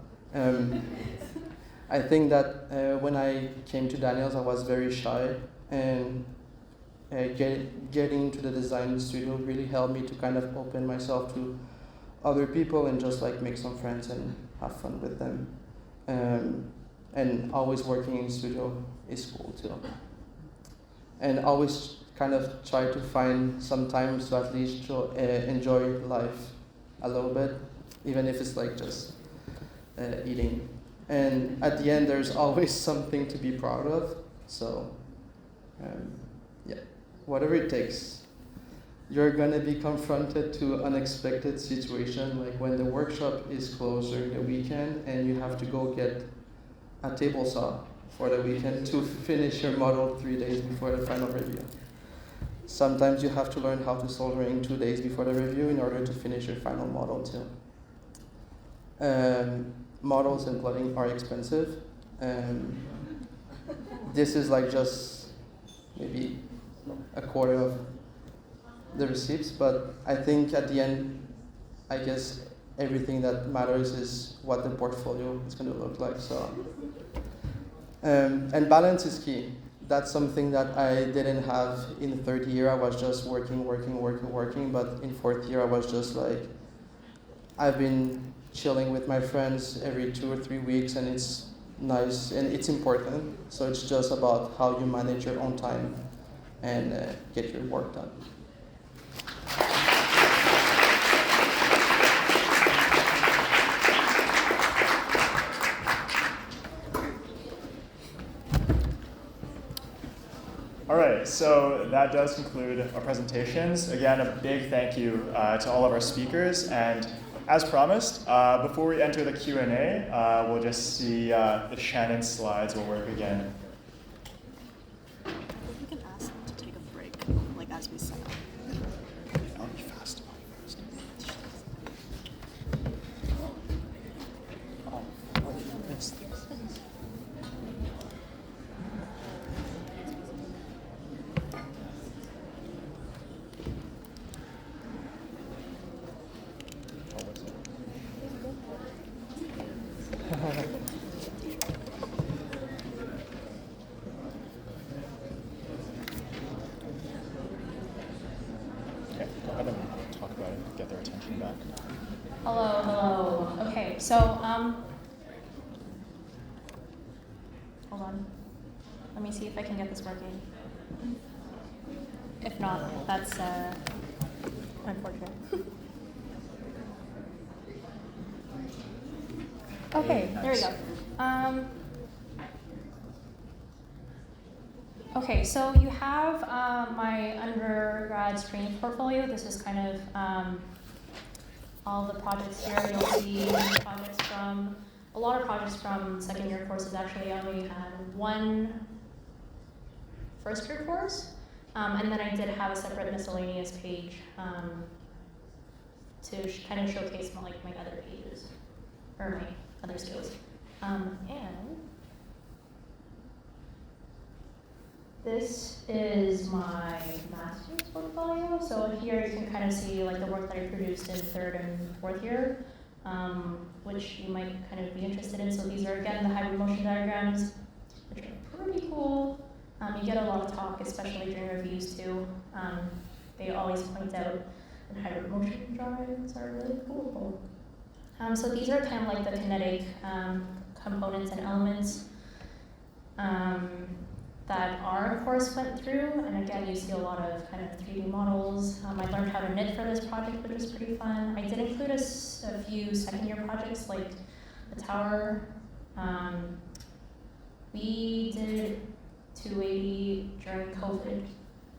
I think that when I came to Daniels, I was very shy, and getting into the design studio really helped me to kind of open myself to other people and just like make some friends and have fun with them. And always working in studio is cool too. And always kind of try to find some time to at least enjoy life a little bit, even if it's like just eating. And at the end, there's always something to be proud of. So, yeah, whatever it takes. You're gonna be confronted to unexpected situation, like when the workshop is closed during the weekend and you have to go get a table saw for the weekend to finish your model 3 days before the final review. Sometimes you have to learn how to soldering 2 days before the review in order to finish your final model too. Models and plotting are expensive. This is like just maybe a quarter of the receipts, but I think at the end, I guess everything that matters is what the portfolio is going to look like. So, and balance is key. That's something that I didn't have in third year. I was just working. But in fourth year, I was just like, I've been chilling with my friends every 2 or 3 weeks, and it's nice and it's important. So it's just about how you manage your own time and get your work done. All right, so that does conclude our presentations. Again, a big thank you to all of our speakers. And as promised, before we enter the Q&A, we'll just see if Shannon's slides will work again. We can ask them to take a break, like as we set up. I'll be fast. Hello. Okay, so hold on. Let me see if I can get this working. If not, that's unfortunate. Okay, there we go. Okay, so you have my undergrad stream portfolio. This is kind of all the projects here. You'll see projects from, a lot of projects from second year courses. Actually, I only had one first year course, and then I did have a separate miscellaneous page to kind of showcase my other pages, or my other skills. And this is my master's portfolio. So here you can kind of see like the work that I produced in third and fourth year, which you might kind of be interested in. So these are again the hybrid motion diagrams, which are pretty cool. You get a lot of talk, especially during reviews too. They always point out that hybrid motion drawings are really cool. So these are kind of like the kinetic components and elements that our course went through. And again, you see a lot of kind of 3D models. I learned how to knit for this project, which was pretty fun. I did include a few second year projects like the tower. We did 280 during COVID.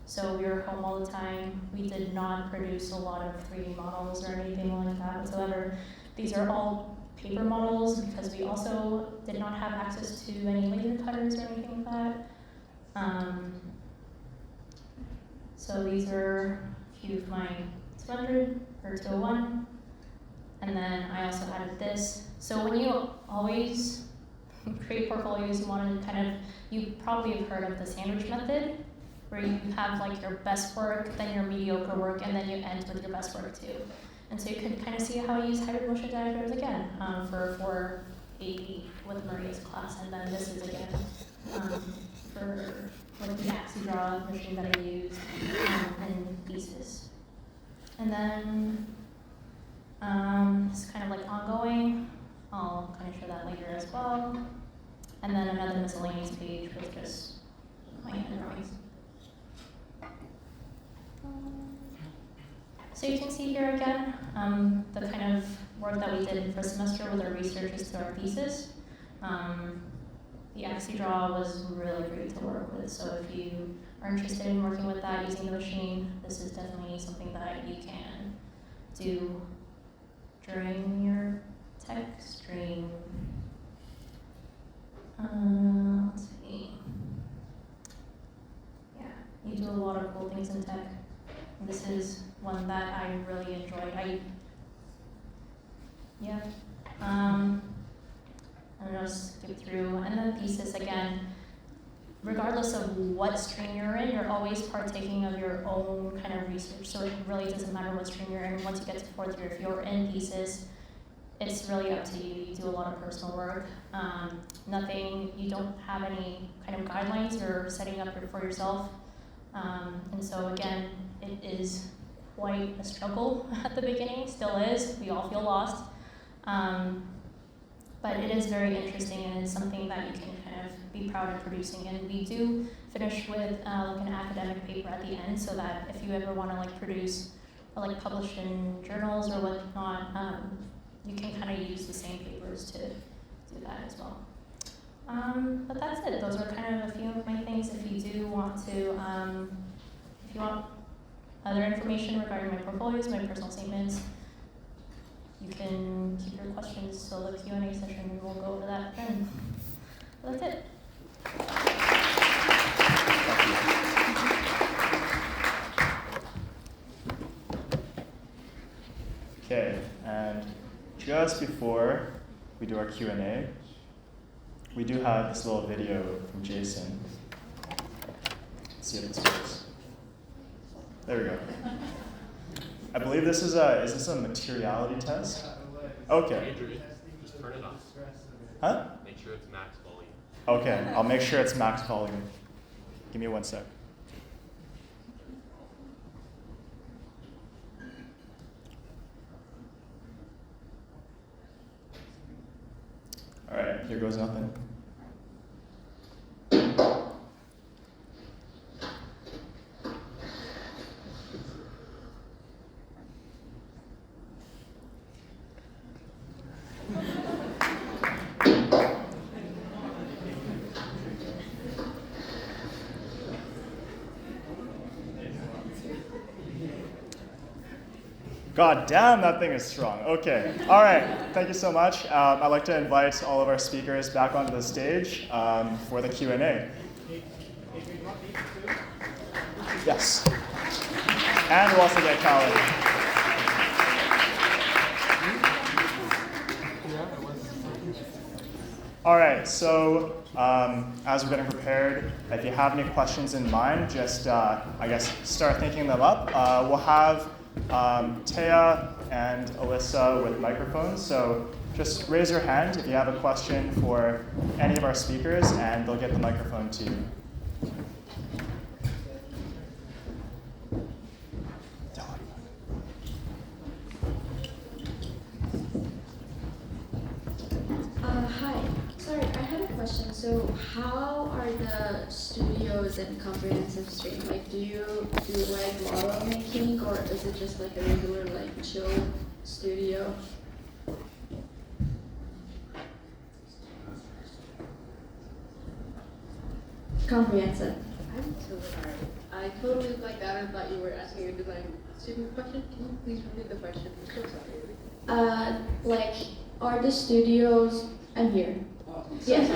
So we were home all the time. We did not produce a lot of 3D models or anything like that whatsoever. These are all paper models because we also did not have access to any laser cutters or anything like that. So these are a few of my 200 or 201. And then I also added this. So when you always create portfolios, you want to kind of, you probably have heard of the sandwich method, where you have like your best work, then your mediocre work, and then you end with your best work too. And so you can kind of see how I use hybrid motion diagrams again for AP with Maria's class, and then this is again for like the AxiDraw machine that I used in thesis. And then it's kind of like ongoing. I'll kind of show that later as well. And then another miscellaneous page with just my hand drawings. So you can see here again the kind of work that we did in first semester with our researches to our thesis. The AxiDraw was really great to work with, so if you are interested in working with that using the machine, this is definitely something that you can do during your tech stream. Let's see. Yeah, you do a lot of cool things in tech. This is one that I really enjoyed. I'm gonna skip through. And then thesis again, regardless of what stream you're in, you're always partaking of your own kind of research. So it really doesn't matter what stream you're in. Once you get to fourth year, if you're in thesis, it's really up to you. You do a lot of personal work. You don't have any kind of guidelines you're setting up for yourself. And so again, it is quite a struggle at the beginning, still is. We all feel lost. But it is very interesting, and it's something that you can kind of be proud of producing. And we do finish with like an academic paper at the end, so that if you ever want to like produce or like publish in journals or whatnot, you can kind of use the same papers to do that as well. But that's it. Those are kind of a few of my things. If you do want to, if you want other information regarding my portfolios, my personal statements, you can keep your questions till the Q&A session, and we'll go over that then. That's it. Okay, and just before we do our Q&A, we do have this little video from Jason. Let's see if this works. There we go. I believe this is this a materiality test? Okay. Just turn it off. Huh? Make sure it's max volume. Okay, I'll make sure it's max volume. Give me 1 sec. All right, here goes nothing. God damn, that thing is strong. Okay, all right, thank you so much. I'd like to invite all of our speakers back onto the stage for the Q&A. Yes. And we'll also get Calvin. All right, so as we're getting prepared, if you have any questions in mind, just, I guess, start thinking them up. We'll have Taya and Alyssa with microphones, so just raise your hand if you have a question for any of our speakers, and they'll get the microphone to you. Hi. Sorry, I had a question. So how are the studios in comprehensive stream? Like, do you do like model making, or is it just like a regular like chill studio? Comprehensive. I'm so sorry. I totally blanked out and thought you were asking a design student question. Can you please repeat the question? I'm so sorry. Like, are the studios? I'm here. Yes.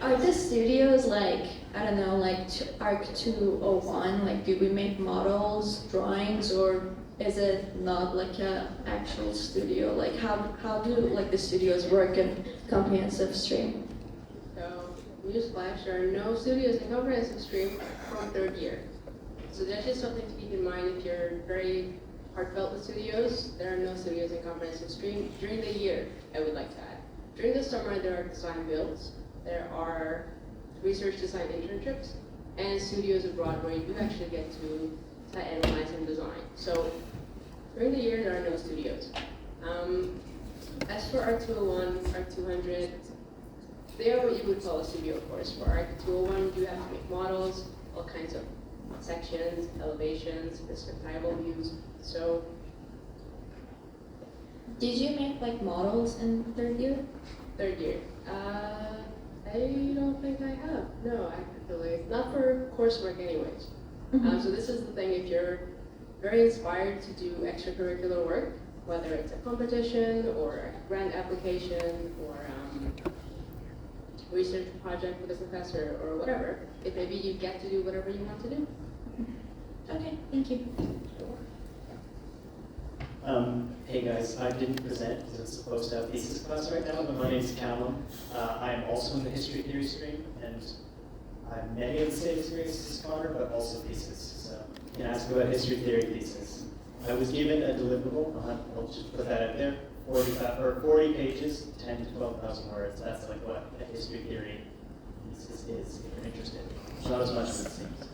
Are the studios like, I don't know, like ARC 201? Like, do we make models, drawings, or is it not like a actual studio? Like, how do like the studios work in comprehensive stream? So, newsflash, there are no studios in comprehensive stream from third year. So that's just something to keep in mind if you're very heartfelt with studios. There are no studios in comprehensive stream during the year, I would like to add. During the summer, there are design builds, there are research design internships, and studios abroad where you do actually get to analyze and design. So during the year, there are no studios. As for ARC 201, ARC 200, they are what you would call a studio, of course. For ARC 201, you have to make models, all kinds of sections, elevations, perspectival views. So, Did you make like models in third year? third year. I don't think I have. No, actually, not for coursework, anyways. So this is the thing: if you're very inspired to do extracurricular work, whether it's a competition or a grant application or research project with a professor or whatever, it maybe you get to do whatever you want to do. Okay, thank you. Hey guys, I didn't present because I'm supposed to have thesis class right now, but my name is Callum. I am also in the history theory stream, and I have many of the same experiences as Connor, but also thesis. So you can ask about history theory thesis. I was given a deliverable, I'll just put that out there, 40 pages, 10 to 12,000 words. That's like what a history theory thesis is, if you're interested. It's not as much as it seems.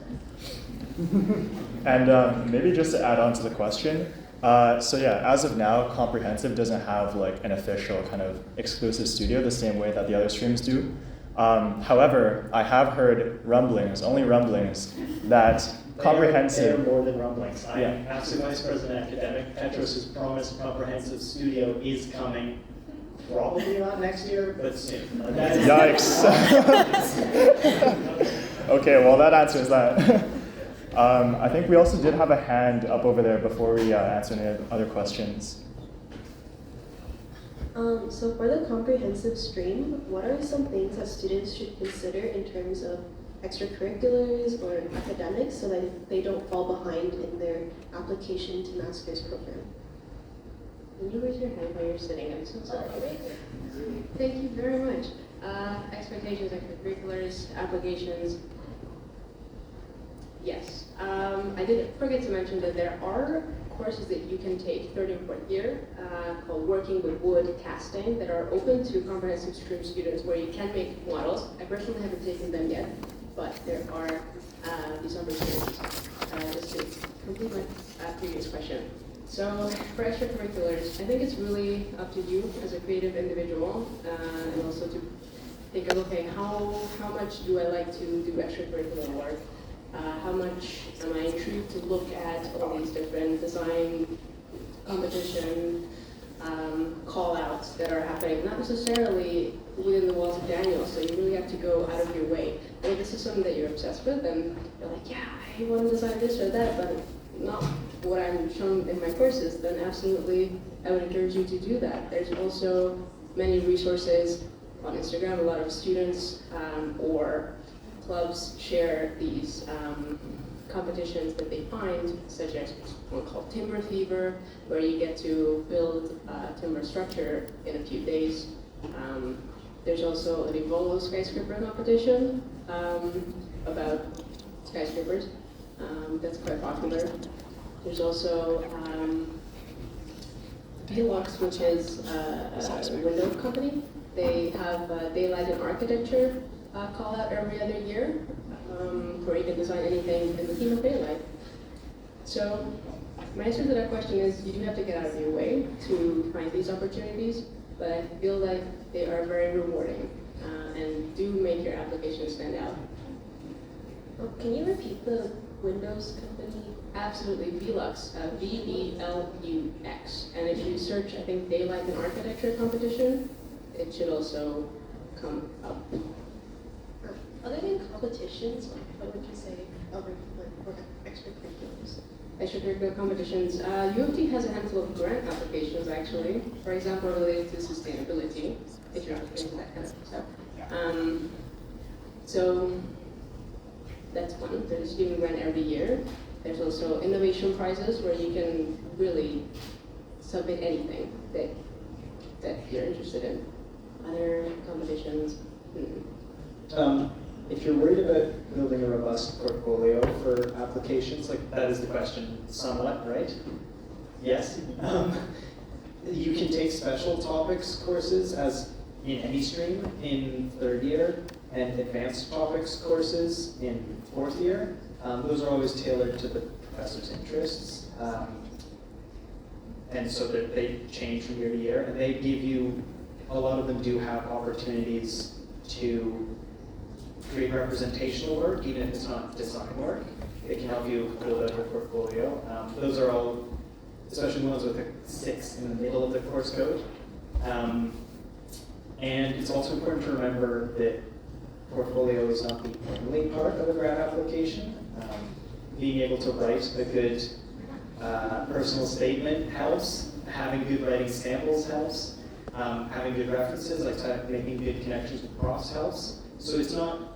And maybe just to add on to the question, so yeah, as of now, Comprehensive doesn't have like an official kind of exclusive studio the same way that the other streams do. However, I have heard rumblings, only rumblings, that Comprehensive... They are more than rumblings. I am Yeah. Absolute Vice President Academic. Petros has promised Comprehensive Studio is coming. Probably not next year, but soon. Yikes. Okay, well that answers that. I think we also did have a hand up over there before we answer any other questions. So for the comprehensive stream, what are some things that students should consider in terms of extracurriculars or academics so that they don't fall behind in their application to master's program? Can you raise your hand while you're sitting? I'm so sorry. Thank you very much. Expectations, extracurriculars, applications. Yes. I did forget to mention that there are courses that you can take third and fourth year called Working with Wood Casting that are open to comprehensive stream students where you can make models. I personally haven't taken them yet, but there are these opportunities. Just to complete my previous question. So for extracurriculars, I think it's really up to you as a creative individual and also to think of, okay, how much do I like to do extracurricular work? How much am I intrigued to look at all these different design competition call-outs that are happening, not necessarily within the walls of Daniel, so you really have to go out of your way. If this is something that you're obsessed with, then you're like, yeah, I want to design this or that, but not what I'm shown in my courses, then absolutely I would encourage you to do that. There's also many resources on Instagram. A lot of students or clubs share these competitions that they find, such as one called Timber Fever, where you get to build a timber structure in a few days. There's also an Evolo skyscraper competition about skyscrapers. That's quite popular. There's also Deluxe, which is a window company. They have daylight and architecture call out every other year, where you can design anything in the theme of daylight. So my answer to that question is you do have to get out of your way to find these opportunities, but I feel like they are very rewarding and do make your application stand out. Can you repeat the Windows company? Absolutely, Velux, V-E-L-U-X. And if you search, I think, Daylight and Architecture Competition, it should also come up. Other than competitions, what would you say other like extracurriculars? Extracurricular competitions. U of T has a handful of grant applications, actually. For example, related to sustainability, if you're into that kind of stuff. So that's one. There's a student grant every year. There's also innovation prizes where you can really submit anything that you're interested in. Other competitions. If you're worried about building a robust portfolio for applications, like that is the question somewhat, right? Yes. You can take special topics courses as in any stream in third year and advanced topics courses in fourth year. Those are always tailored to the professor's interests. And so that they change from year to year, and they give you, a lot of them do have opportunities to create doing representational work, even if it's not design work. It can help you build out your portfolio. Those are all, especially the ones with a 6 in the middle of the course code. And it's also important to remember that portfolio is not the only part of a grad application. Being able to write a good personal statement helps. Having good writing samples helps. Having good references, like making good connections with profs helps. So it's you'll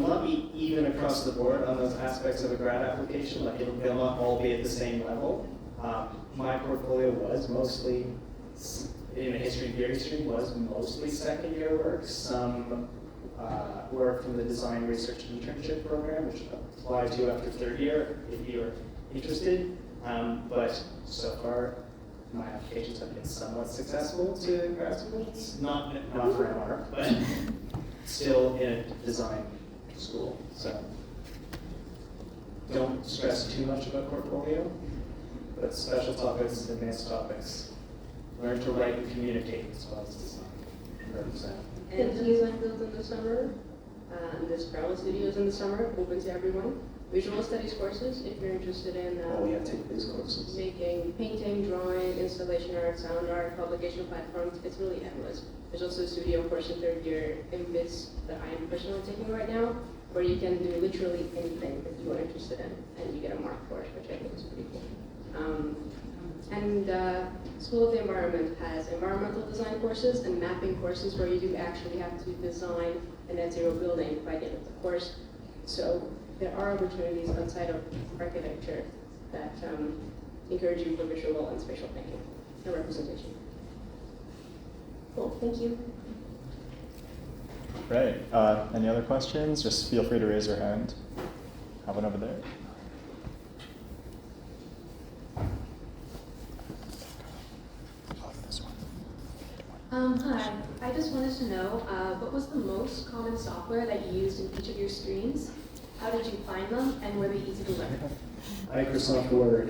not be even across the board on those aspects of a grad application. Like they'll not all be at the same level. My portfolio was mostly, in a history and theory stream, was mostly second year work. Some work from the design research internship program, which applies to after third year if you're interested. But so far, my applications have been somewhat successful to grad schools. Not for MR, but still in a design school. So don't stress too much about portfolio, but special topics, advanced topics. Learn to write and communicate as well as design. Represent. And design built in the summer. There's travel studios in the summer, open to everyone. Visual studies courses, if you're interested in Take these courses. making painting, drawing, installation art, sound art, publication platforms, it's really endless. There's also a studio course in third year in BIS that I am personally taking right now, where you can do literally anything that you are interested in, and you get a mark for it, which I think is pretty cool. School of the Environment has environmental design courses and mapping courses where you do actually have to design a net zero building by the end of the course. So there are opportunities outside of architecture that encourage you for visual and spatial thinking and representation. Cool, thank you. Great. Any other questions? Just feel free to raise your hand. Have one over there. Hi, I just wanted to know, what was the most common software that you used in each of your streams? How did you find them, and were they easy to learn? Microsoft Word.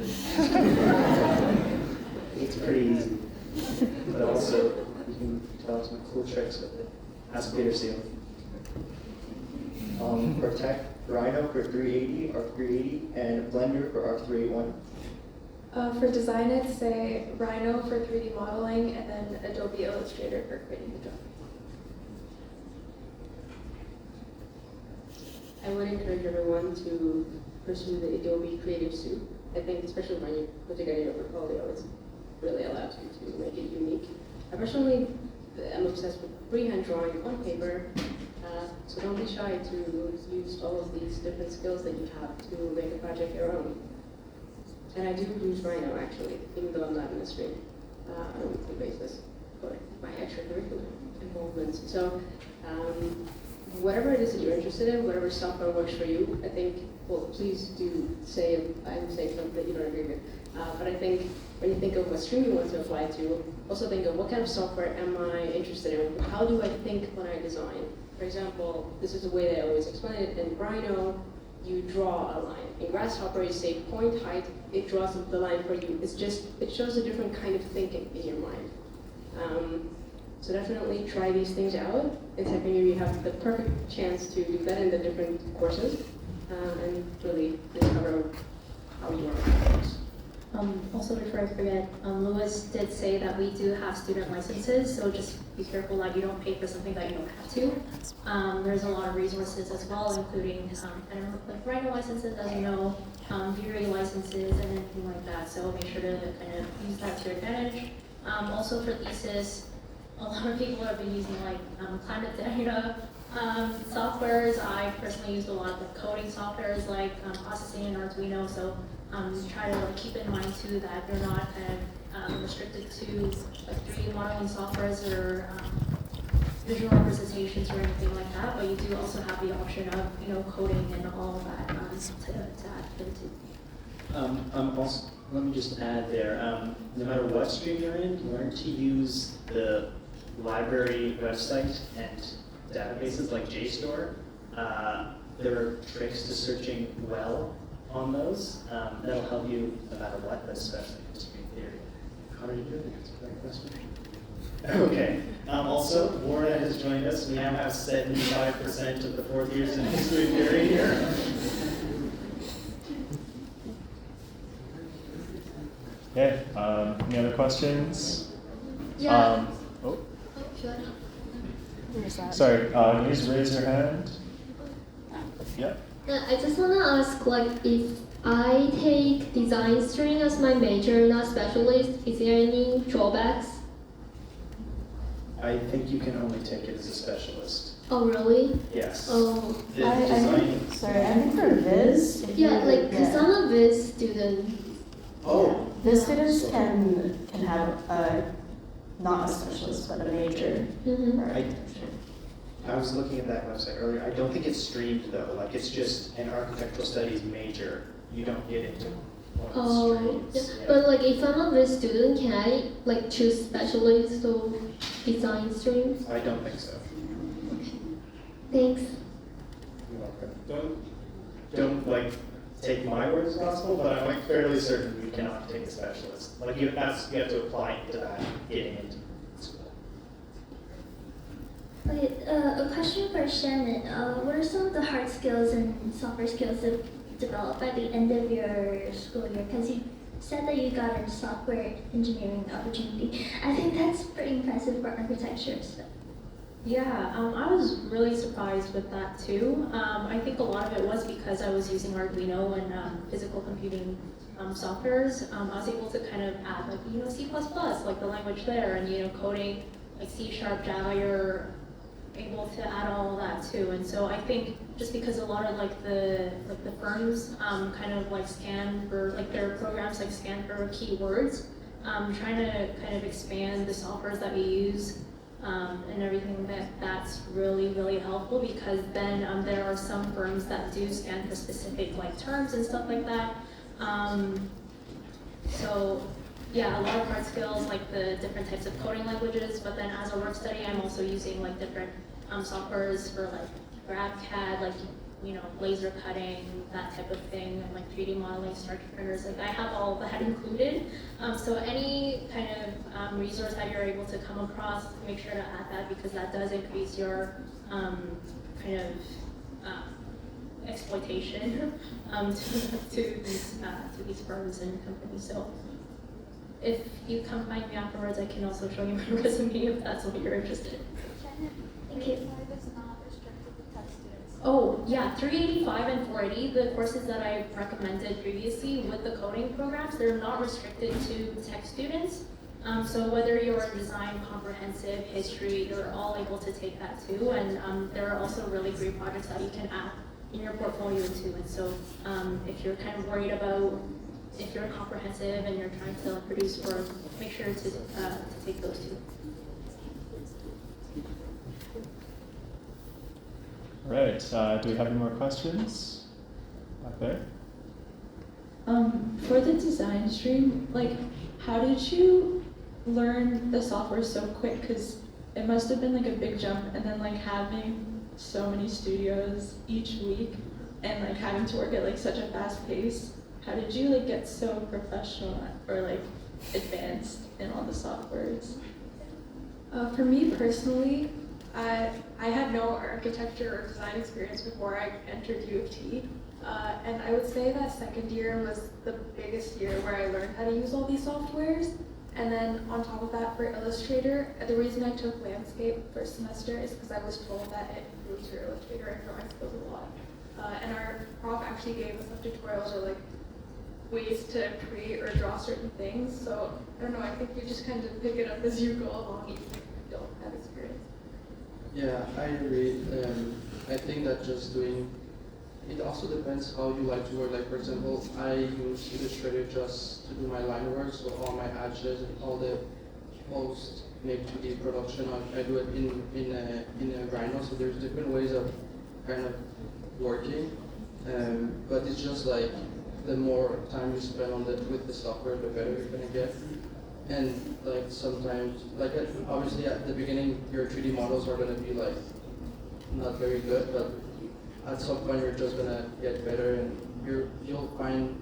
It's pretty easy. But also, you can tell some cool tricks with it. Ask Peter Seal. For tech, Rhino for 380, R380, and Blender for R381. For design, I'd say Rhino for 3D modeling, and then Adobe Illustrator for creating the drawing. I would encourage everyone to pursue the Adobe Creative Suite. I think, especially when you put together your portfolio, it's really allows you to make it unique. I personally am obsessed with freehand drawing on paper, so don't be shy to use all of these different skills that you have to make a project your own. And I do use Rhino, actually, even though I'm not in the stream, on a weekly basis for my extracurricular involvements. So whatever it is that you're interested in, whatever software works for you, I think, well, please do say if I'm saying something that you don't agree with. But I think when you think of what stream you want to apply to, also think of what kind of software am I interested in? How do I think when I design? For example, this is the way that I always explain it. In Rhino, you draw a line. In Grasshopper, you say point height, it draws the line for you. It shows a different kind of thinking in your mind. So definitely try these things out. In second year, you have the perfect chance to do that in the different courses and really discover how you are. Also, before I forget, Louis did say that we do have student licenses, so just be careful that you don't pay for something that you don't have to. There's a lot of resources as well, including like Rhino licenses, as you know, V-Ray licenses, and anything like that. So make sure to kind of use that to your advantage. Also for thesis, a lot of people have been using like climate data softwares. I personally used a lot of the coding softwares like Processing and Arduino. So try to keep in mind too that you're not kind of restricted to like 3D modeling softwares or visual representations or anything like that, but you do also have the option of coding and all of that to add into. Also, let me just add there, no matter what stream you're in, learn to use the library website and databases like JSTOR. There are tricks to searching well on those. That'll help you no matter what, but especially in stream theory. How are you doing? That's a great question. Okay. Also, Laura has joined us. We now have 75% of the fourth years in history theory here. Okay, any other questions? Yeah. Oh, Should I? Where's that? sorry, can you just raise your hand? Yeah. I just want to ask, like, if I take design stream as my major, not specialist, is there any drawbacks? I think you can only take it as a specialist. Oh, really? Yes. Oh. The I design. think, sorry, I think for Viz, if Yeah, you- like, because I'm a Viz student. Oh. Viz students can have not a specialist, but a major Mm-hmm. for architecture. I was looking at that website earlier. I don't think it's streamed though. Like it's just an architectural studies major. You don't get into one of the Oh, streams. yeah. Yeah. But like, if I'm a Viz student, can I like choose specialist or design streams? I don't think so. Thanks. You're welcome. Don't like take my word as gospel, but I'm like fairly certain you cannot take a specialist. Like you have to apply to that getting into school. Okay, a question for Shannon. What are some of the hard skills and software skills that developed by the end of your school year? Because you said that you got a software engineering opportunity. I think that's pretty impressive for architecture. So. Yeah, I was really surprised with that too. I think a lot of it was because I was using Arduino and physical computing softwares. I was able to kind of add like, C++, like the language there, and coding like C#, Java, you're able to add all of that too. And so I think just because a lot of like the firms kind of like scan for like their programs like scan for keywords, trying to kind of expand the softwares that we use. And everything that's really helpful, because then there are some firms that do scan for specific like terms and stuff like that. So yeah, a lot of hard skills like the different types of coding languages, but then as a work study I'm also using like different softwares for like GraphCAD, like laser cutting, that type of thing, and like 3D modeling, structure printers. Like I have all that included. So any kind of resource that you're able to come across, make sure to add that, because that does increase your kind of exploitation to these firms and companies. So if you come find me afterwards, I can also show you my resume if that's what you're interested in. Thank you. Oh, yeah, 385 and 480, the courses that I recommended previously with the coding programs, they're not restricted to tech students. So whether you're in design, comprehensive, history, you're all able to take that too. And there are also really great projects that you can add in your portfolio too. And so if you're kind of worried about if you're comprehensive and you're trying to produce work, make sure to take those too. All right, do we have any more questions? Back there? For the design stream, like, how did you learn the software so quick? Because it must have been like a big jump, and then like having so many studios each week and like having to work at like such a fast pace. How did you like get so professional or like advanced in all the softwares? For me personally, I had no architecture or design experience before I entered U of T, and I would say that second year was the biggest year where I learned how to use all these softwares. And then on top of that, for Illustrator, the reason I took landscape first semester is because I was told that it improves your Illustrator and drawing skills a lot. And our prof actually gave us some tutorials or like ways to create or draw certain things. So I don't know, I think you just kind of pick it up as you go along, even if you don't have experience. Yeah, I agree. I think that just doing, it also depends how you like to work. Like for example, I use Illustrator just to do my line work, so all my hatches and all the post make 2D production, I do it in a Rhino. So there's different ways of kind of working, but it's just like the more time you spend on with the software, the better you're gonna get. And like sometimes, like obviously at the beginning, your 3D models are gonna be like not very good, but at some point you're just gonna get better, and you'll find,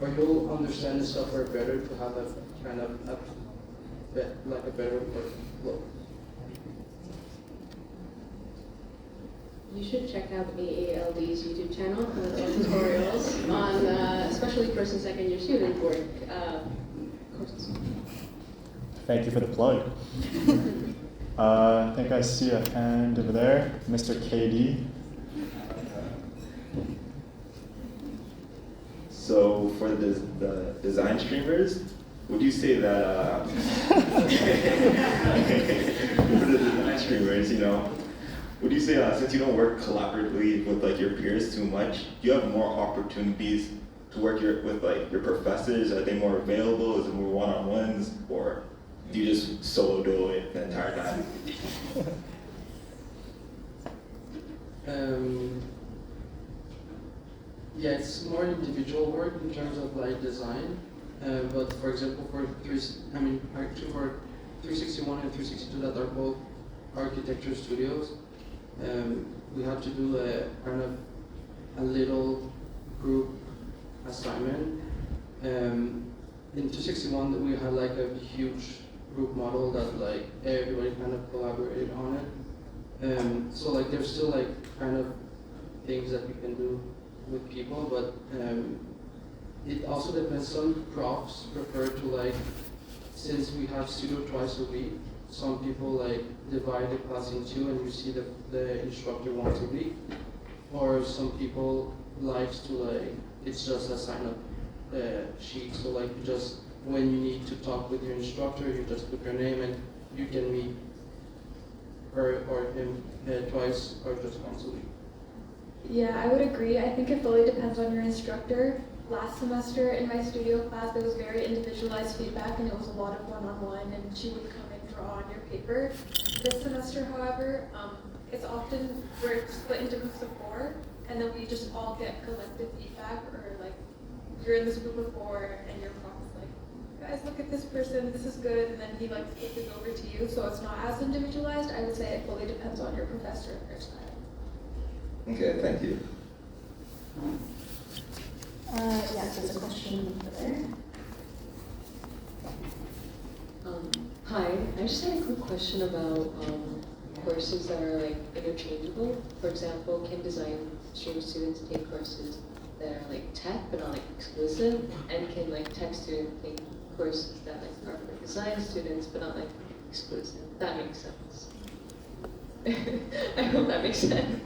or you'll understand the software better to have a kind of a better flow. You should check out AALD's YouTube channel for tutorials on especially first and second year student work courses. Thank you for the plug. I think I see a hand over there, Mr. KD. So for the design streamers, would you say that for the design streamers, you know, would you say since you don't work collaboratively with like your peers too much, do you have more opportunities to work with like your professors? Are they more available? Is it more one-on-ones, or do you just solo do it the entire time? Yeah, it's more individual work in terms of like design. But for example, for 361 and 362 that are both architecture studios, we have to do a kind of a little group assignment. In 261 we had like a huge group model that like everybody kind of collaborated on it. So like there's still like kind of things that we can do with people, but it also depends. Some profs prefer to like, since we have studio twice a week, some people like divide the class in two and you see the instructor once a week, or some people likes to like, it's just a sign up sheet, so like you just, when you need to talk with your instructor, you just put your name and you can meet her or him twice or just once a week. Yeah, I would agree. I think it fully depends on your instructor. Last semester in my studio class, there was very individualized feedback and it was a lot of one-on-one, and she would come and draw on your paper. This semester, however, it's often, we're split into groups of 4, and then we just all get collective feedback, or like, you're in this group of 4 and your prof is like, guys, look at this person, this is good, and then he like flips it over to you, so it's not as individualized. I would say it fully depends on your professor and their style. Okay, thank you. Yeah, there's a question over there. Hi, I just had a quick question about courses that are like interchangeable. For example, can design stream students take courses that are like tech but not like exclusive? And can like tech students take courses that like are for design students but not like exclusive? That makes sense. I hope that makes sense.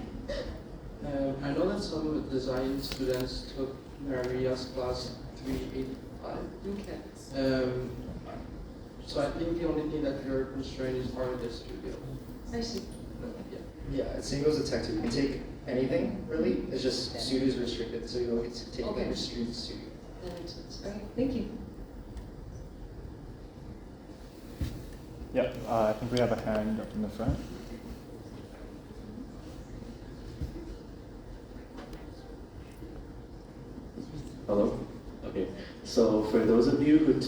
I know that some design students took Maria's class 385. Okay. So I think the only thing that you're constrained is part of the studio. I see. Yeah, same goes with tech too. You can take anything, really. It's just studio is restricted, so you don't get to take every student's studio. That makes sense. All right, thank you. Yep, I think we have a hand up in the front. Hello? Okay, so for those of you who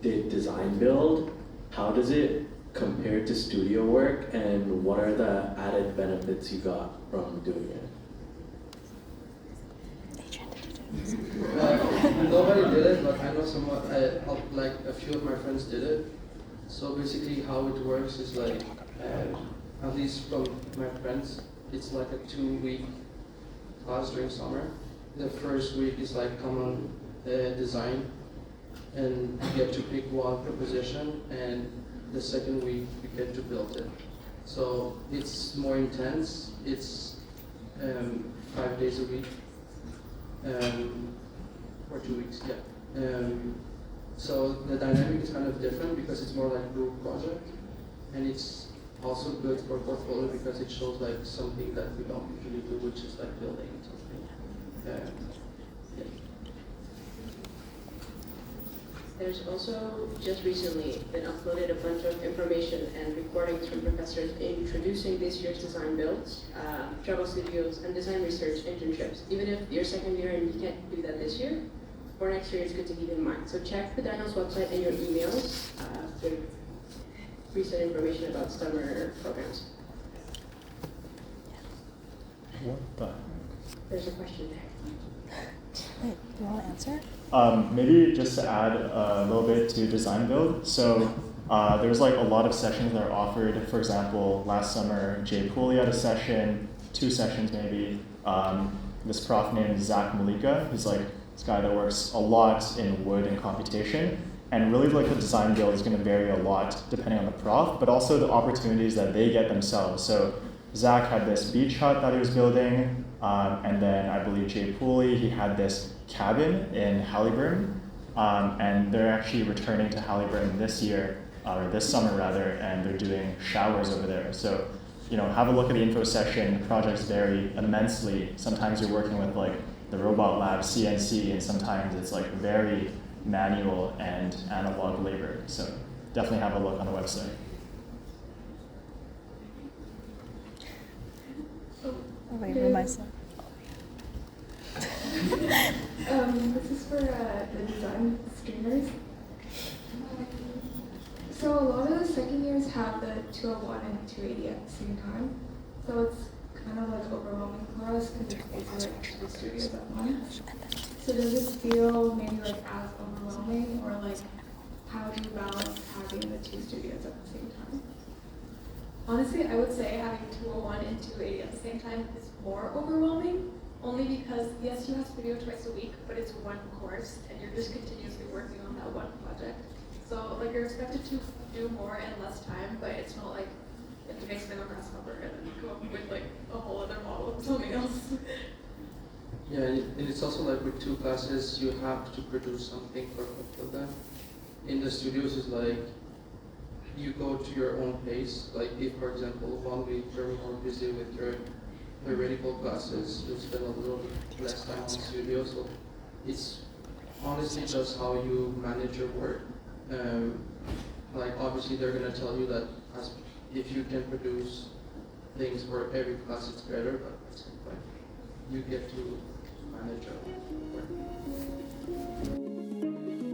did design build, how does it compare to studio work, and what are the added benefits you got from doing it? Nobody did it, but I know someone, like a few of my friends did it. So basically how it works is like, at least from my friends, it's like a 2-week class during summer. The first week is like common design, and you get to pick one proposition, and the second week you get to build it. So it's more intense. It's 5 days a week, or 2 weeks, yeah. So the dynamic is kind of different because it's more like a group project, and it's also good for portfolio because it shows like something that we don't usually do, which is like building something. Yeah. There's also just recently been uploaded a bunch of information and recordings from professors introducing this year's design builds, travel studios, and design research internships. Even if you're second year and you can't do that this year, for next year it's good to keep in mind. So check the Dyno's website and your emails for recent information about summer programs. What the? There's a question there. Wait, do you want to answer? Maybe just to add a little bit to design build. So There's like a lot of sessions that are offered. For example, last summer, Jay Pooley had a session, 2 sessions maybe. This prof named Zach Malika, who's like this guy that works a lot in wood and computation. And really like the design build is going to vary a lot depending on the prof, but also the opportunities that they get themselves. So Zach had this beach hut that he was building, and then I believe Jay Pooley, he had this cabin in Halliburton, and they're actually returning to Halliburton this year, or this summer rather, and they're doing showers over there. So, you know, have a look at the info section. The projects vary immensely. Sometimes you're working with like the robot lab, CNC, and sometimes it's like very manual and analog labor. So definitely have a look on the website. Myself. This is for the design streamers. So a lot of the second years have the 201 and 280 at the same time. So it's kind of like overwhelming for us because it's like 2 studios at once. So does it feel maybe like as overwhelming, or like how do you balance having the 2 studios at the same time? Honestly, I would say having 201 and 280 at the same time is more overwhelming, only because yes, you have studio twice a week, but it's one course and you're just continuously working on that one project. So like you're expected to do more in less time, but it's not like you have to make something on Grasshopper and then come up with like a whole other model of something else. Yeah, and it's also like with 2 classes, you have to produce something for both of them. In the studios, it's like you go to your own pace. Like if, for example, 1 week you're more busy with your theoretical classes, you'll spend a little bit less time on the studio. So it's honestly just how you manage your work. Like obviously they're gonna tell you that if you can produce things for every class, it's better. But at some point, you get to manage your work.